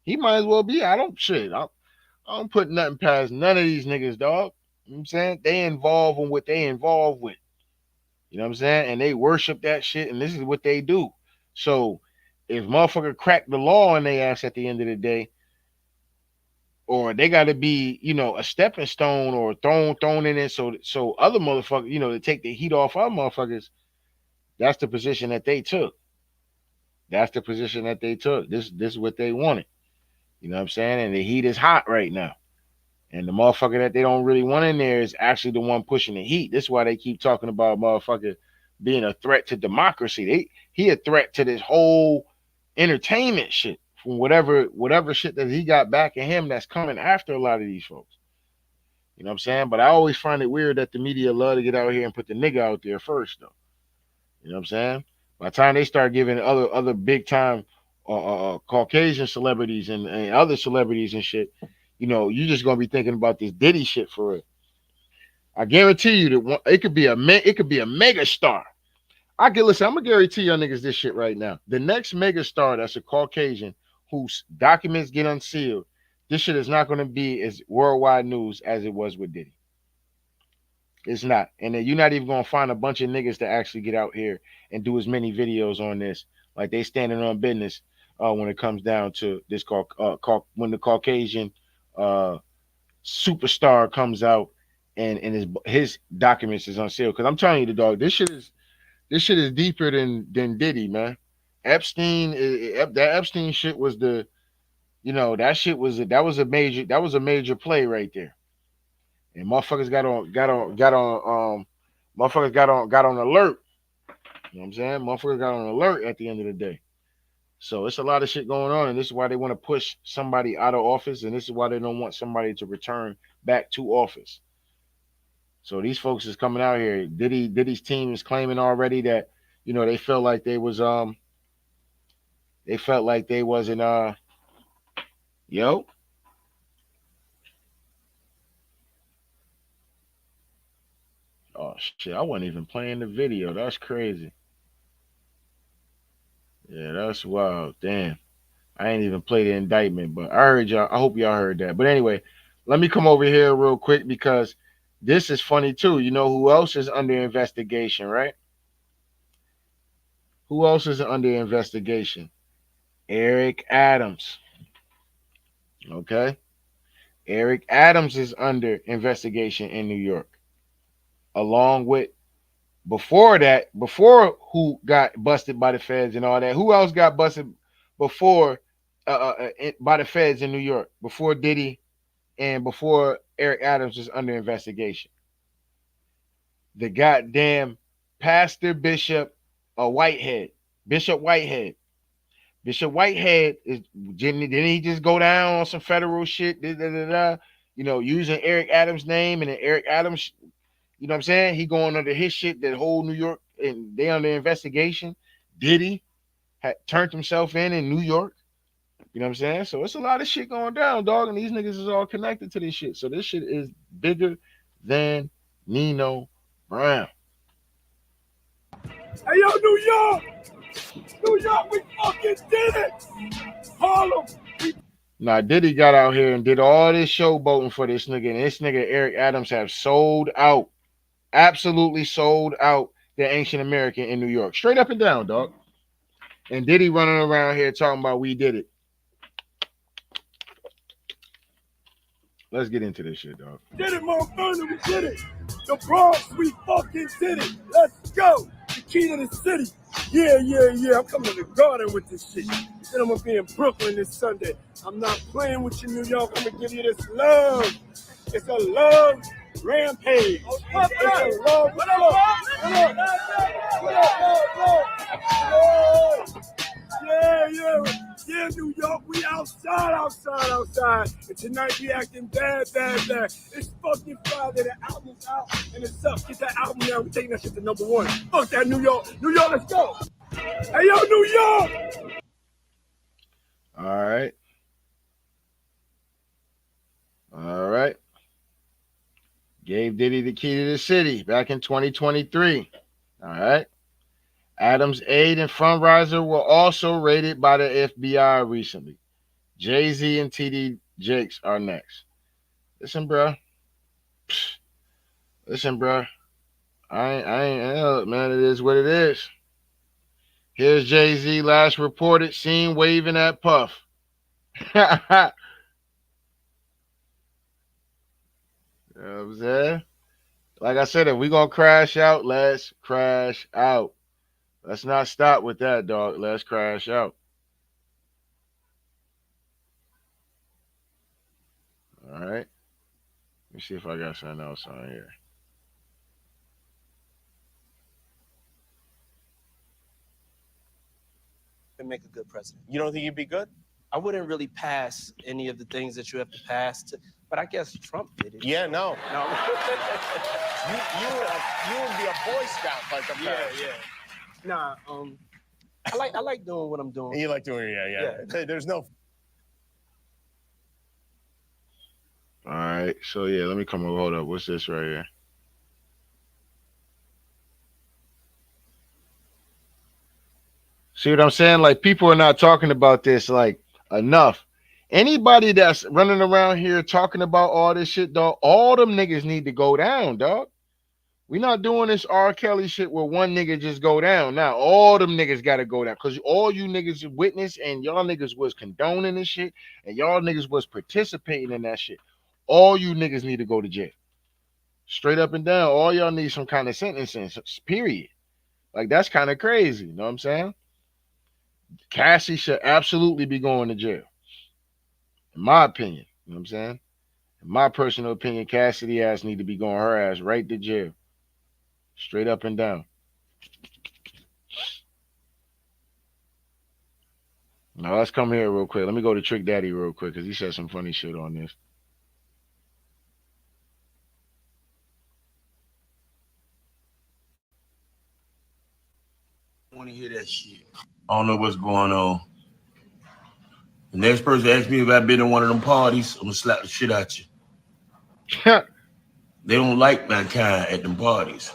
He might as well be. I don't put nothing past none of these niggas, dog. You know what I'm saying? They involved in what they involved with. You know what I'm saying? And they worship that shit, and this is what they do. So if motherfucker crack the law on their ass at the end of the day, or they got to be, a stepping stone or thrown in it, so other motherfuckers, to take the heat off our motherfuckers. That's the position that they took. That's the position that they took. This is what they wanted. You know what I'm saying? And the heat is hot right now. And the motherfucker that they don't really want in there is actually the one pushing the heat. This is why they keep talking about motherfucker being a threat to democracy. He a threat to this whole entertainment shit from whatever shit that he got back in him that's coming after a lot of these folks. You know what I'm saying? But I always find it weird that the media love to get out here and put the nigga out there first, though. You know what I'm saying? By the time they start giving other big time Caucasian celebrities and other celebrities and shit, you just gonna be thinking about this Diddy shit for real. I guarantee you that it could be a mega star. I can listen. I'm gonna guarantee y'all niggas this shit right now. The next mega star that's a Caucasian whose documents get unsealed, this shit is not gonna be as worldwide news as it was with Diddy. It's not. And then you're not even gonna find a bunch of niggas to actually get out here and do as many videos on this. Like they standing on business when it comes down to this when the Caucasian uh superstar comes out and his documents is unsealed. Because I'm telling you, the dog, this shit is deeper than Diddy, man. That Epstein shit was that was a major play right there. And motherfuckers got on alert. You know what I'm saying? Motherfuckers got on alert at the end of the day. So it's a lot of shit going on, and this is why they want to push somebody out of office, and this is why they don't want somebody to return back to office. So these folks is coming out here. Diddy's team is claiming already that they felt like they wasn't yo. Oh shit, I wasn't even playing the video. That's crazy. Yeah, that's wild. Damn. I ain't even played the indictment, but I heard y'all. I hope y'all heard that. But anyway, let me come over here real quick because this is funny too. You know who else is under investigation, right? Who else is under investigation? Eric Adams. Okay. Eric Adams is under investigation in New York, along with before who got busted by the feds and all that. Who else got busted before by the feds in New York before Diddy and before Eric Adams was under investigation? The goddamn Pastor Bishop Whitehead. Bishop Whitehead. Bishop Whitehead didn't he just go down on some federal shit? Using Eric Adams' name, and then Eric Adams, you know what I'm saying? He going under his shit, that whole New York, and they under investigation. Diddy had turned himself in New York. You know what I'm saying? So it's a lot of shit going down, dog, and these niggas is all connected to this shit. So this shit is bigger than Nino Brown. Hey, yo, New York, we fucking did it. Harlem. Now, Diddy got out here and did all this showboating for this nigga, and this nigga Eric Adams have sold out, absolutely sold out the Ancient American in New York, straight up and down, dog. And Diddy running around here talking about we did it. Let's get into this shit, dog. Did it, motherfucker, we did it. The Bronx, we fucking did it. Let's go. The key to the city. Yeah. I'm coming to the garden with this shit. Then I'm gonna be in Brooklyn this Sunday. I'm not playing with you, New York. I'm gonna give you this love. It's a love rampage. It's a love. What up? Yeah, New York, we outside. And tonight we acting bad. It's fucking Friday, the album's out, and it's up. Get that album now, we taking that shit to number one. Fuck that, New York, let's go. Hey, yo, New York! All right. Gave Diddy the key to the city back in 2023. All right. Adams' aide and fundraiser were also raided by the FBI recently. Jay-Z and TD Jakes are next. Listen, bro. I ain't man. It is what it is. Here's Jay-Z last reported seen waving at Puff. You know what I'm saying? Like I said, if we gonna crash out, let's crash out. Let's not stop with that, dog. Let's crash out. All right. Let me see if I got something else on here. And make a good president. You don't think you'd be good? I wouldn't really pass any of the things that you have to pass, but I guess Trump did it. Yeah, no. you would be a Boy Scout like a yeah. Nah, I like doing what I'm doing. And you like doing it, yeah. There's no. All right. So yeah, let me come over. Hold up. What's this right here? See what I'm saying? Like people are not talking about this like enough. Anybody that's running around here talking about all this shit, dog, all them niggas need to go down, dog. We not doing this R. Kelly shit where one nigga just go down. Now all them niggas gotta go down. Cause all you niggas witnessed and y'all niggas was condoning this shit and y'all niggas was participating in that shit. All you niggas need to go to jail. Straight up and down. All y'all need some kind of sentencing. Period. Like that's kind of crazy. You know what I'm saying? Cassie should absolutely be going to jail. In my opinion. You know what I'm saying? In my personal opinion, Cassidy ass need to be going her ass right to jail. Straight up and down. Now let's come here real quick. Let me go to Trick Daddy real quick because he said some funny shit on this. I want to hear that shit. I don't know what's going on. The next person asks me if I've been to one of them parties, I'm gonna slap the shit out you. They don't like mankind at them parties.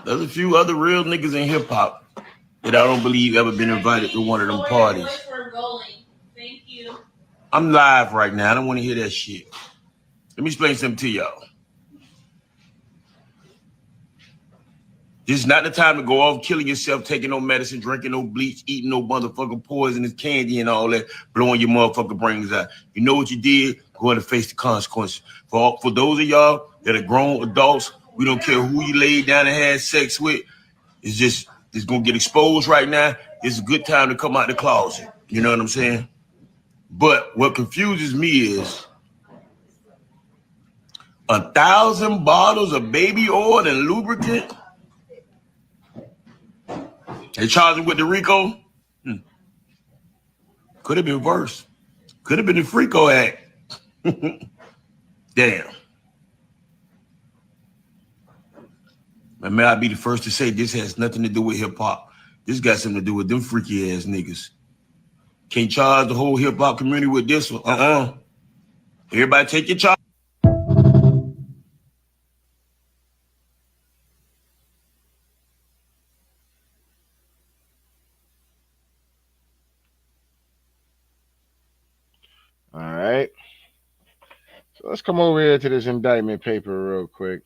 There's a few other real niggas in hip hop that I don't believe ever been invited to one of them parties. Thank you. I'm live right now. I don't want to hear that shit. Let me explain something to y'all. This is not the time to go off killing yourself, taking no medicine, drinking no bleach, eating no motherfucking poisonous candy and all that, blowing your motherfucking brains out. You know what you did? Go ahead and face the consequences. For those of y'all that are grown adults, we don't care who you laid down and had sex with. It's gonna get exposed right now. It's a good time to come out the closet. You know what I'm saying? But what confuses me is 1,000 bottles of baby oil and lubricant. They charged him with the RICO. Could have been worse. Could have been the FRICO Act. Damn. And may I be the first to say this has nothing to do with hip hop. This got something to do with them freaky ass niggas. Can't charge the whole hip hop community with this one. Everybody take your charge. All right. So let's come over here to this indictment paper real quick.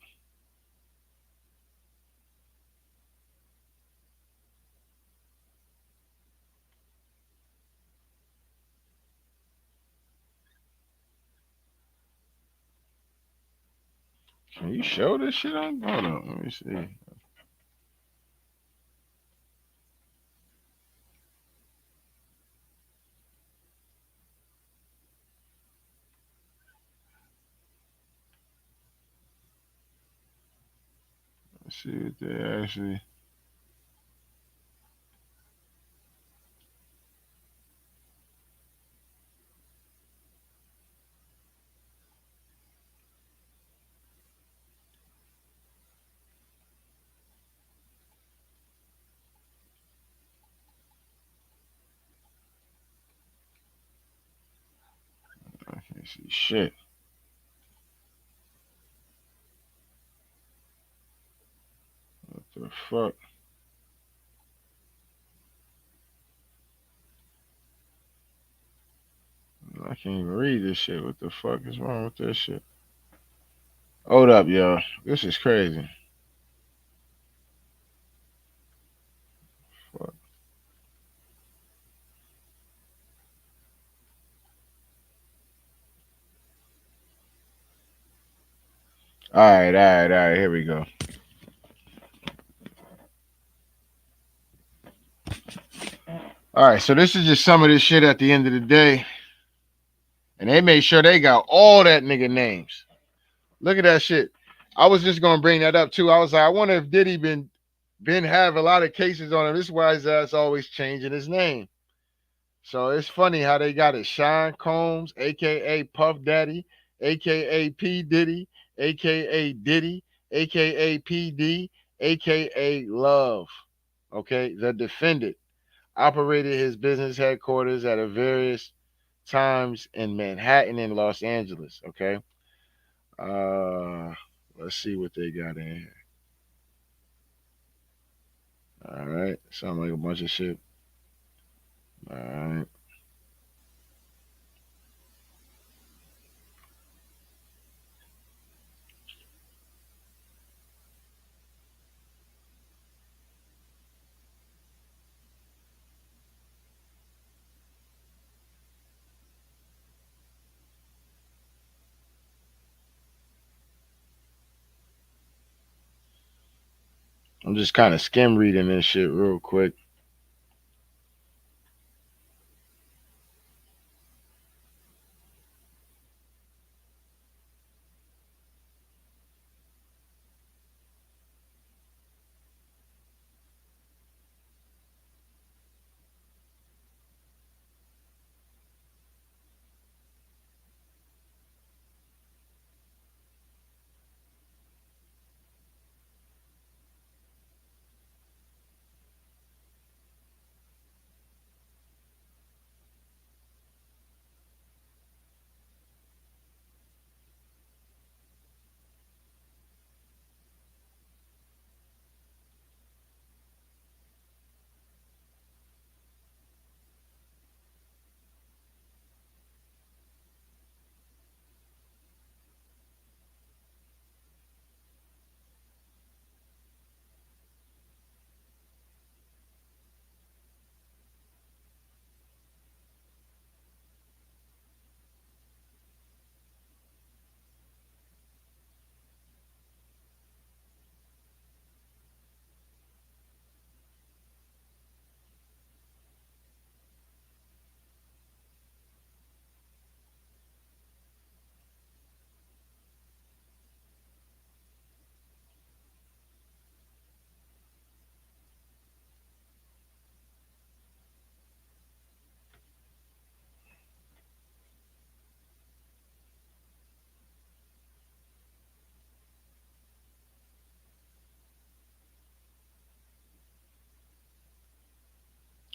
Can you show this shit on? Hold on, let me see. Let's see what they actually. I can't see shit. What the fuck? I can't even read this shit. What the fuck is wrong with this shit? Hold up, y'all. This is crazy. Fuck. All right. Here we go. All right, so this is just some of this shit at the end of the day. And they made sure they got all that nigga names. Look at that shit. I was just gonna bring that up too. I was like, I wonder if Diddy been have a lot of cases on him. This is why his ass always changing his name. So it's funny how they got it. Sean Combs, aka Puff Daddy, aka P. Diddy, aka Diddy, aka PD, aka Love. Okay, the defendant operated his business headquarters at a various times in Manhattan and Los Angeles. Okay, uh, let's see what they got in here. All right, sound like a bunch of shit. All right. I'm just kind of skim reading this shit real quick.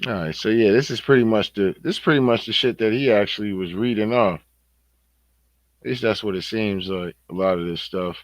All right, so yeah, this is pretty much the shit that he actually was reading off. At least that's what it seems like. A lot of this stuff.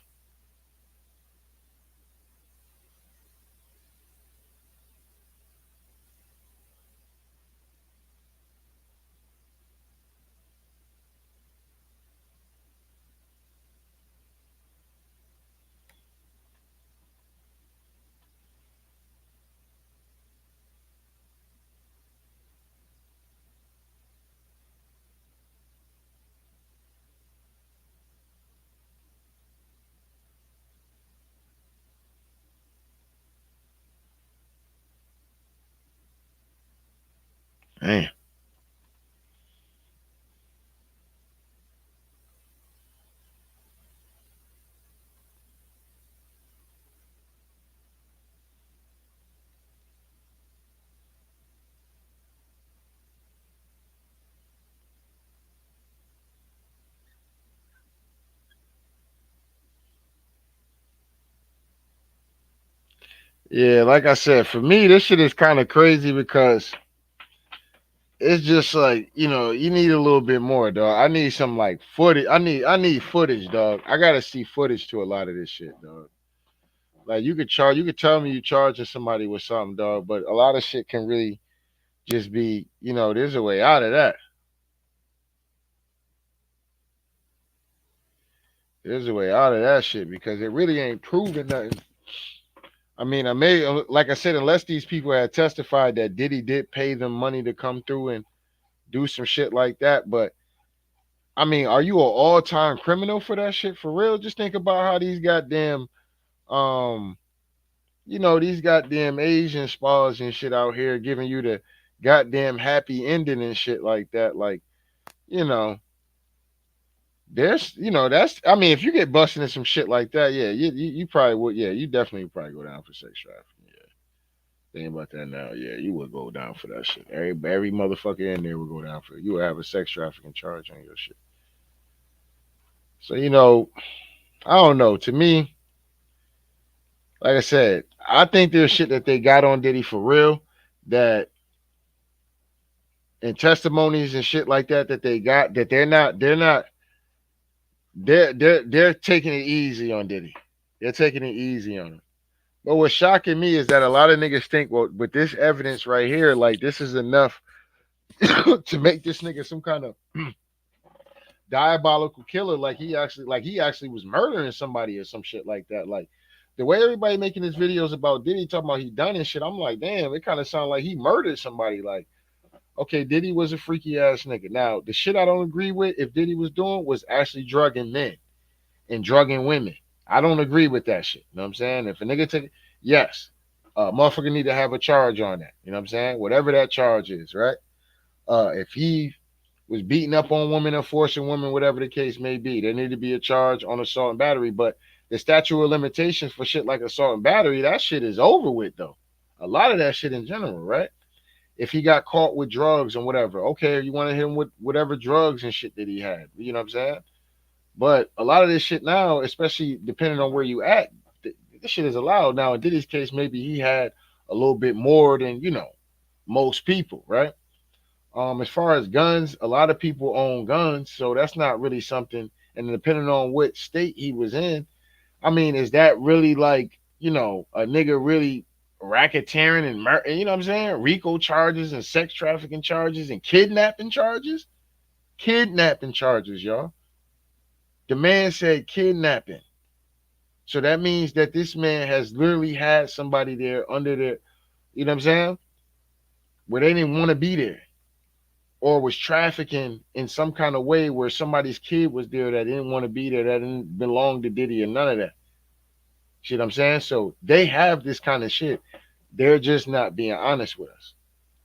Damn. Yeah, like I said, for me, this shit is kind of crazy because it's just like you need a little bit more, dog. I need some like footage. I need footage, dog. I gotta see footage to a lot of this shit, dog. Like you could tell me you charging somebody with something, dog, but a lot of shit can really just be, there's a way out of that. There's a way out of that shit because it really ain't proving nothing. I mean, I may, like I said, unless these people had testified that Diddy did pay them money to come through and do some shit like that, but I mean, are you an all-time criminal for that shit for real? Just think about how these goddamn, um, these goddamn Asian spas and shit out here giving you the goddamn happy ending and shit like that. Like, you know, that's. I mean, if you get busted in some shit like that, yeah, you probably would. Yeah, you definitely would probably go down for sex trafficking. Yeah, think about that now. Yeah, you would go down for that shit. Every motherfucker in there would go down for it. You would have a sex trafficking charge on your shit. So I don't know. To me, like I said, I think there's shit that they got on Diddy for real that and testimonies and shit like that that they got that they're taking it easy on Diddy. They're taking it easy on him. But what's shocking me is that a lot of niggas think, well, with this evidence right here, like this is enough to make this nigga some kind of diabolical killer. Like he actually was murdering somebody or some shit like that. Like the way everybody making these videos about Diddy talking about he done and shit, I'm like, damn, it kind of sounds like he murdered somebody. Like, okay, Diddy was a freaky ass nigga. Now, the shit I don't agree with if Diddy was doing was actually drugging men and drugging women. I don't agree with that shit. You know what I'm saying? If a nigga take, yes, motherfucker need to have a charge on that. You know what I'm saying? Whatever that charge is, right? If he was beating up on women or forcing women, whatever the case may be, there need to be a charge on assault and battery. But the statute of limitations for shit like assault and battery, that shit is over with though. A lot of that shit in general, right? If he got caught with drugs and whatever, okay, you want to hit him with whatever drugs and shit that he had. You know what I'm saying? But a lot of this shit now, especially depending on where you at, this shit is allowed. Now, in Diddy's case, maybe he had a little bit more than, most people, right? As far as guns, a lot of people own guns, so that's not really something. And depending on what state he was in, I mean, is that really like, a nigga really racketeering and you know what I'm saying? RICO charges and sex trafficking charges and kidnapping charges? Kidnapping charges, y'all. The man said kidnapping. So that means that this man has literally had somebody there under the, you know what I'm saying? Where they didn't want to be there. Or was trafficking in some kind of way where somebody's kid was there that didn't want to be there, that didn't belong to Diddy or none of that. Shit I'm saying? So they have this kind of shit. They're just not being honest with us.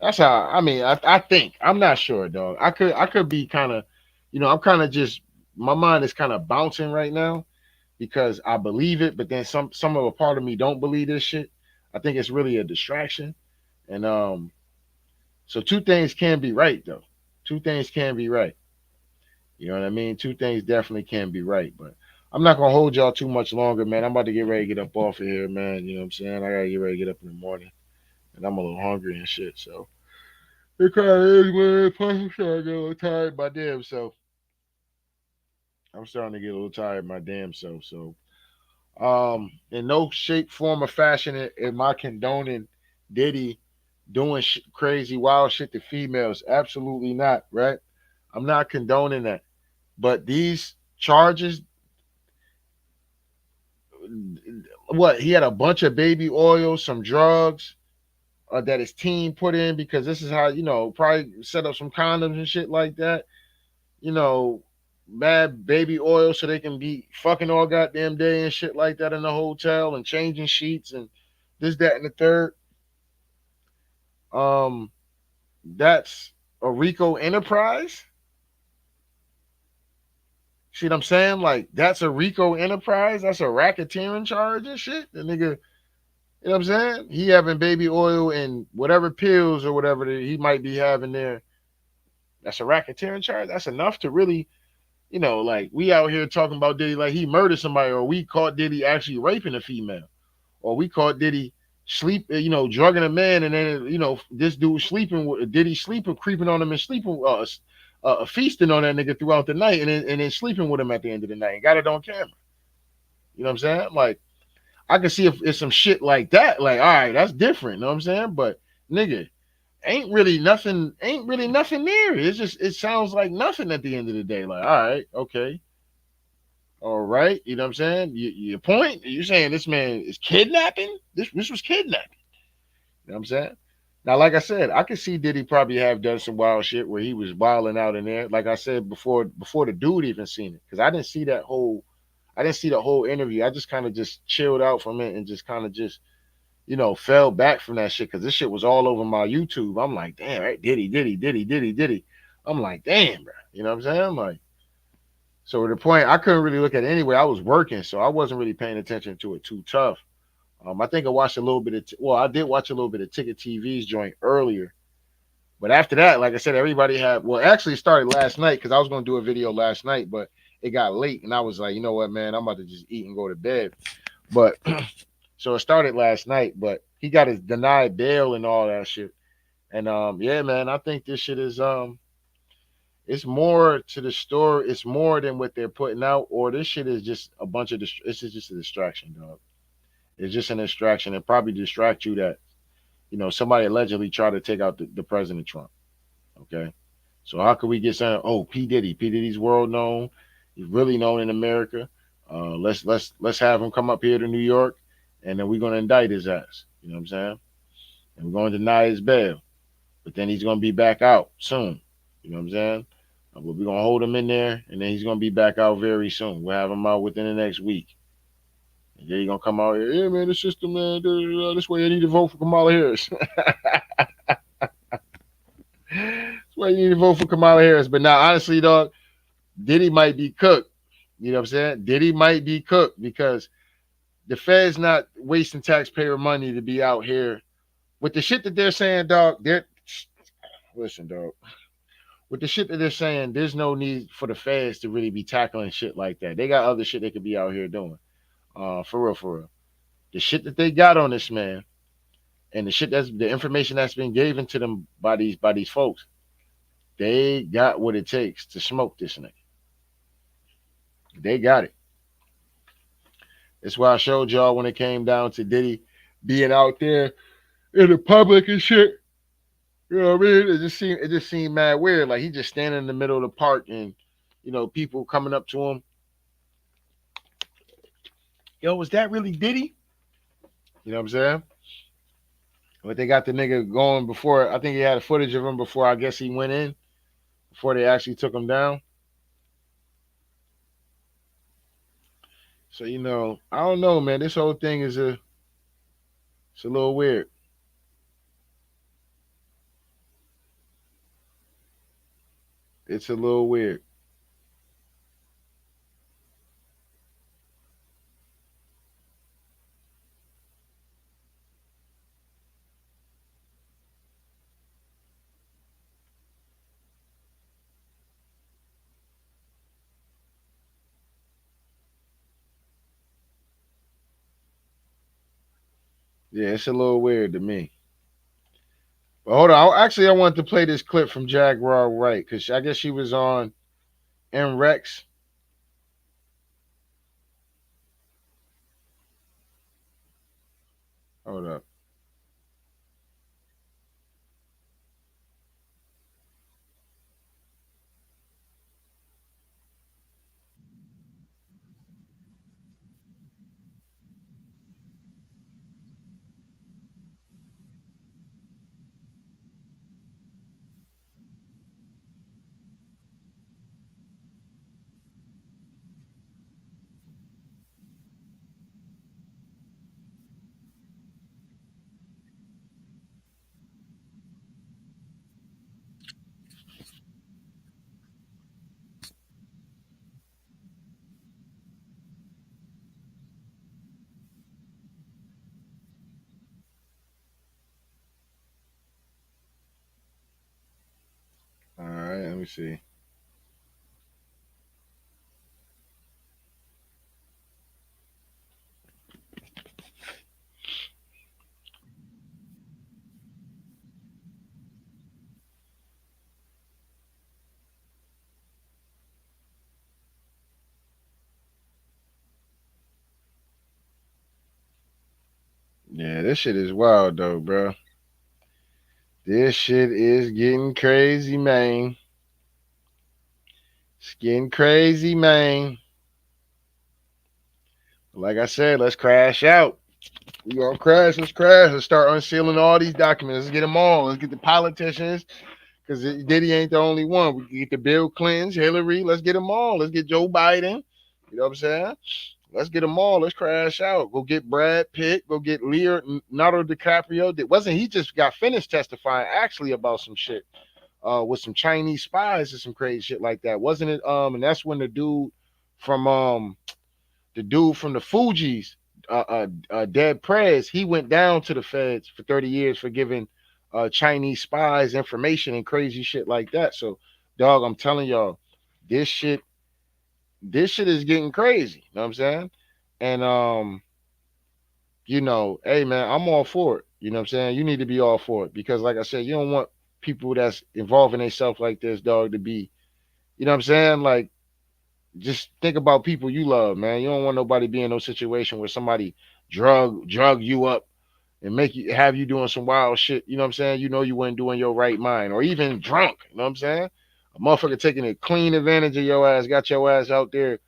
That's how I mean, I think. I'm not sure, dog. I could be kind of, I'm kind of just my mind is kind of bouncing right now because I believe it, but then some of a part of me don't believe this shit. I think it's really a distraction. And so two things can be right though. Two things can be right. You know what I mean? Two things definitely can be right. But I'm not gonna hold y'all too much longer, man. I'm about to get ready to get up off of here, man. You know what I'm saying? I gotta get ready to get up in the morning. And I'm a little hungry and shit. So it kind of is, man. Plus I'm starting to get a little tired my damn self. I'm starting to get a little tired my damn self. So in no shape, form, or fashion am I condoning Diddy doing crazy, wild shit to females. Absolutely not, right? I'm not condoning that. But these charges, what? He had a bunch of baby oil, some drugs that his team put in because this is how, probably set up some condoms and shit like that. You know, bad baby oil so they can be fucking all goddamn day and shit like that in the hotel and changing sheets and this, that, and the third. Um, that's a Rico enterprise. See what I'm saying? Like that's a Rico enterprise. That's a racketeering charge and shit. The nigga, you know what I'm saying? He having baby oil and whatever pills or whatever that he might be having there. That's a racketeering charge. That's enough to really, like we out here talking about Diddy like he murdered somebody, or we caught Diddy actually raping a female, or we caught Diddy drugging a man, and then this dude sleeping with Diddy sleeping, creeping on him and sleeping, feasting on that nigga throughout the night, and then sleeping with him at the end of the night, and got it on camera. You know what I'm saying? Like I can see if it's some shit like that, like all right, that's different. You know what I'm saying? But nigga, ain't really nothing there. It's just it sounds like nothing at the end of the day. Like, all right, okay, all right, you know what I'm saying? Your point? You're saying this man is kidnapping? This was kidnapping. You know what I'm saying? Now, like I said, I could see Diddy probably have done some wild shit where he was wilding out in there. Like I said before the dude even seen it, because I didn't see the whole interview. I just kind of just chilled out from it and just kind of just fell back from that shit because this shit was all over my YouTube. I'm like, damn, right? Diddy, Diddy, Diddy, Diddy, Diddy. I'm like, damn, bro. You know what I'm saying? I'm like, so at the point I couldn't really look at it anyway. I was working, so I wasn't really paying attention to it too tough. I think I watched a little bit of, I did watch a little bit of Ticket TV's joint earlier. But after that, like I said, everybody had, actually it started last night because I was going to do a video last night, but it got late and I was like, you know what, man, I'm about to just eat and go to bed. But So it started last night, but he got his denied bail and all that shit. And yeah, man, I think this shit is it's more to the story. It's more than what they're putting out, or this shit is just a bunch of this is just a distraction, dog. It's just an distraction. It probably distract you that somebody allegedly tried to take out the President Trump. Okay, so how could we get saying, oh, P Diddy, P Diddy's world known, he's really known in America. Let's have him come up here to New York, and then we're gonna indict his ass. You know what I'm saying? And we're gonna deny his bail, but then he's gonna be back out soon. You know what I'm saying? But we're gonna hold him in there, and then he's gonna be back out very soon. We'll have him out within the next week. And then he's gonna come out here, yeah, man, the system, man, this way I need to vote for Kamala Harris. That's why you need to vote for Kamala Harris. But now, honestly, dog, Diddy might be cooked. You know what I'm saying? Diddy might be cooked because the Fed's not wasting taxpayer money to be out here with the shit that they're saying, dog. Listen, dog. With the shit that they're saying, there's no need for the Feds to really be tackling shit like that. They got other shit they could be out here doing. For real, for real. The shit that they got on this man, and the information that's been given to them by these folks, they got what it takes to smoke this nigga. They got it. That's why I showed y'all when it came down to Diddy being out there in the public and shit. You know what I mean? It just seemed mad weird. Like he just standing in the middle of the park and people coming up to him. Yo, was that really Diddy? You know what I'm saying? But they got the nigga going before. I think he had a footage of him before. I guess he went in before they actually took him down. So I don't know, man. This whole thing it's a little weird. It's a little weird. Yeah, it's a little weird to me. But hold on. Actually, I wanted to play this clip from Jaguar Wright because I guess she was on M Rex. Hold up. All right, let me see. Yeah, this shit is wild though, bro. This shit is getting crazy, man. It's getting crazy, man. Like I said, let's crash out. We gonna crash. Let's crash. Let's start unsealing all these documents. Let's get them all. Let's get the politicians, because Diddy ain't the only one. We can get the Bill Clintons, Hillary. Let's get them all. Let's get Joe Biden. You know what I'm saying? Let's get them all. Let's crash out. Go get Brad Pitt. Go get Leonardo DiCaprio. Wasn't he just got finished testifying actually about some shit with some Chinese spies and some crazy shit like that? Wasn't it? And that's when from the dude from the Fugees, Dead Prez, he went down to the feds for 30 years for giving Chinese spies information and crazy shit like that. So, dog, I'm telling y'all, this shit, this shit is getting crazy. You know what I'm saying? And hey man, I'm all for it. You know what I'm saying? You need to be all for it because, like I said, you don't want people that's involving themselves like this, dog, to be, you know what I'm saying? Like, just think about people you love, man. You don't want nobody be in no situation where somebody drug you up and make you have you doing some wild shit. You know what I'm saying? You know you weren't doing your right mind, or even drunk. You know what I'm saying? A motherfucker taking a clean advantage of your ass, got your ass out there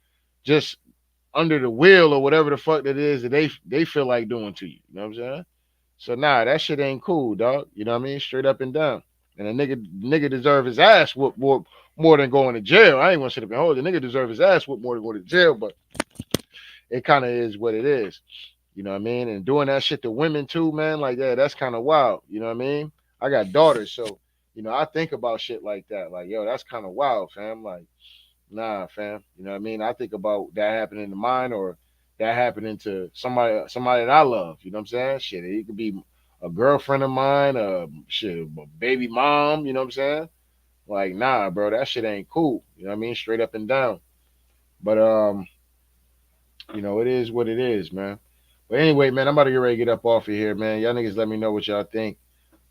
just under the wheel or whatever the fuck that is that they feel like doing to you. You know what I'm saying? So nah, that shit ain't cool, dog. You know what I mean? Straight up and down. And a nigga deserve his ass whoop more than going to jail. I ain't gonna sit up and hold the nigga deserve his ass whoop more than going to jail, but it kind of is what it is. You know what I mean? And doing that shit to women too, man, like that, that's kind of wild. You know what I mean? I got daughters, so I think about shit like that. Like, yo, that's kind of wild, fam. Like, nah, fam. You know what I mean? I think about that happening to mine or that happening to somebody that I love. You know what I'm saying? Shit, it could be a girlfriend of mine, shit, a baby mom. You know what I'm saying? Like, nah, bro, that shit ain't cool. You know what I mean? Straight up and down. But it is what it is, man. But anyway, man, I'm about to get ready to get up off of here, man. Y'all niggas let me know what y'all think.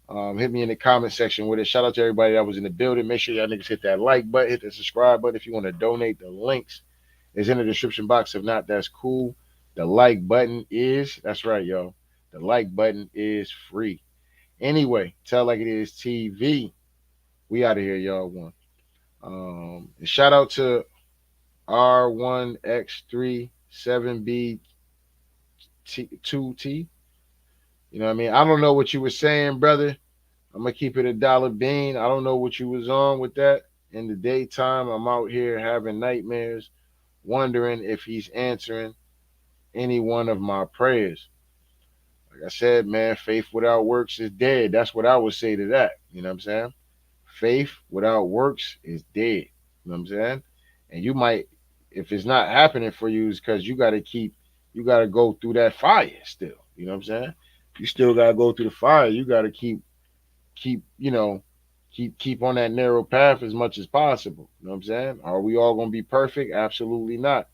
Hit me in the comment section with it. Shout out to everybody that was in the building. Make sure y'all niggas hit that like button, hit the subscribe button. If you want to donate, the links is in the description box. If not, that's cool. The like button is, that's right, y'all. The like button is free. Anyway, tell like it is TV. We out of here, y'all. One. And shout out to R1X37B2T. You know what I mean? I don't know what you were saying, brother. I'm gonna keep it a dollar bean. I don't know what you was on with that. In the daytime, I'm out here having nightmares, wondering if he's answering any one of my prayers. Like I said, man, faith without works is dead. That's what I would say to that. You know what I'm saying? Faith without works is dead. You know what I'm saying? And you might, if it's not happening for you, is because you got to go through that fire still. You know what I'm saying? You still got to go through the fire. You got to keep, keep on that narrow path as much as possible. You know what I'm saying? Are we all gonna be perfect? Absolutely not.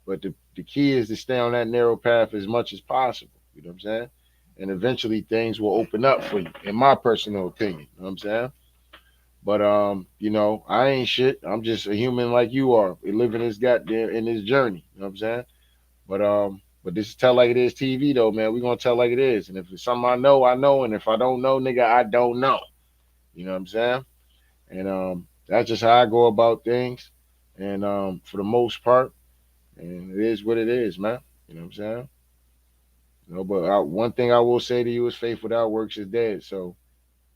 But the key is to stay on that narrow path as much as possible. You know what I'm saying? And eventually things will open up for you, in my personal opinion. You know what I'm saying? But I ain't shit. I'm just a human like you are. We living this goddamn in this journey. You know what I'm saying? But this is tell like it is TV though, man. We gonna tell like it is. And if it's something I know, and if I don't know, nigga, I don't know. You know what I'm saying? And that's just how I go about things. And for the most part, and it is what it is, man. You know what I'm saying? But one thing I will say to you is faith without works is dead. So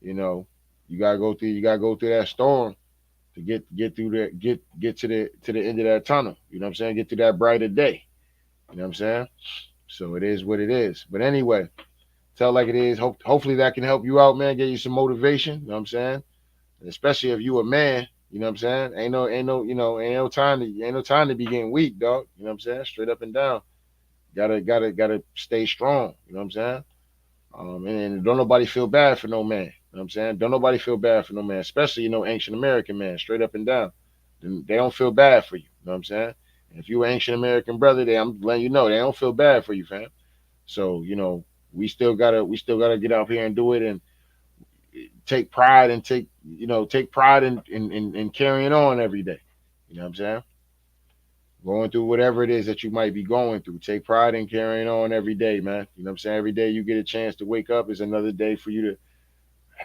you know, you gotta go through that storm to get through that get to the end of that tunnel. You know what I'm saying? Get to that brighter day. You know what I'm saying? So it is what it is. But anyway, tell like it is. Hopefully that can help you out, man. Get you some motivation. You know what I'm saying? And especially if you a man. You know what I'm saying? Ain't no time to be getting weak, dog. You know what I'm saying? Straight up and down. Gotta stay strong. You know what I'm saying? And don't nobody feel bad for no man. You know what I'm saying? Don't nobody feel bad for no man, especially ancient American man, straight up and down. They don't feel bad for you. You know what I'm saying? And if you an ancient American brother, I'm letting you know they don't feel bad for you, fam. So we still gotta get out here and do it and take pride in carrying on every day. You know what I'm saying? Going through whatever it is that you might be going through. Take pride in carrying on every day, man. You know what I'm saying? Every day you get a chance to wake up is another day for you to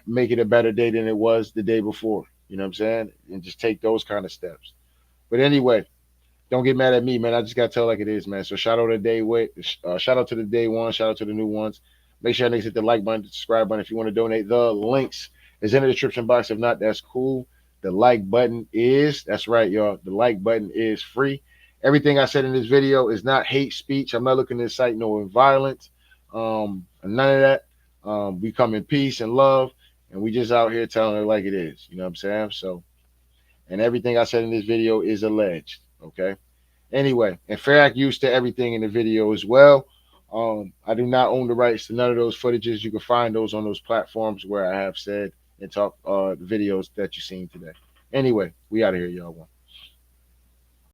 make it a better day than it was the day before. You know what I'm saying? And just take those kind of steps. But anyway, don't get mad at me, man. I just gotta tell like it is, man. So shout out to the day one, shout out to the new ones. Make sure you hit the like button, the subscribe button if you want to donate. The links is in the description box. If not, that's cool. The like button is, that's right, y'all. The like button is free. Everything I said in this video is not hate speech. I'm not looking to incite no violence. None of that. We come in peace and love, and we just out here telling it like it is. You know what I'm saying? So, and everything I said in this video is alleged. Okay. Anyway, and fair act use to everything in the video as well. I do not own the rights to none of those footages. You can find those on those platforms where I have said and talk the videos that you've seen today. Anyway, we out of here, y'all.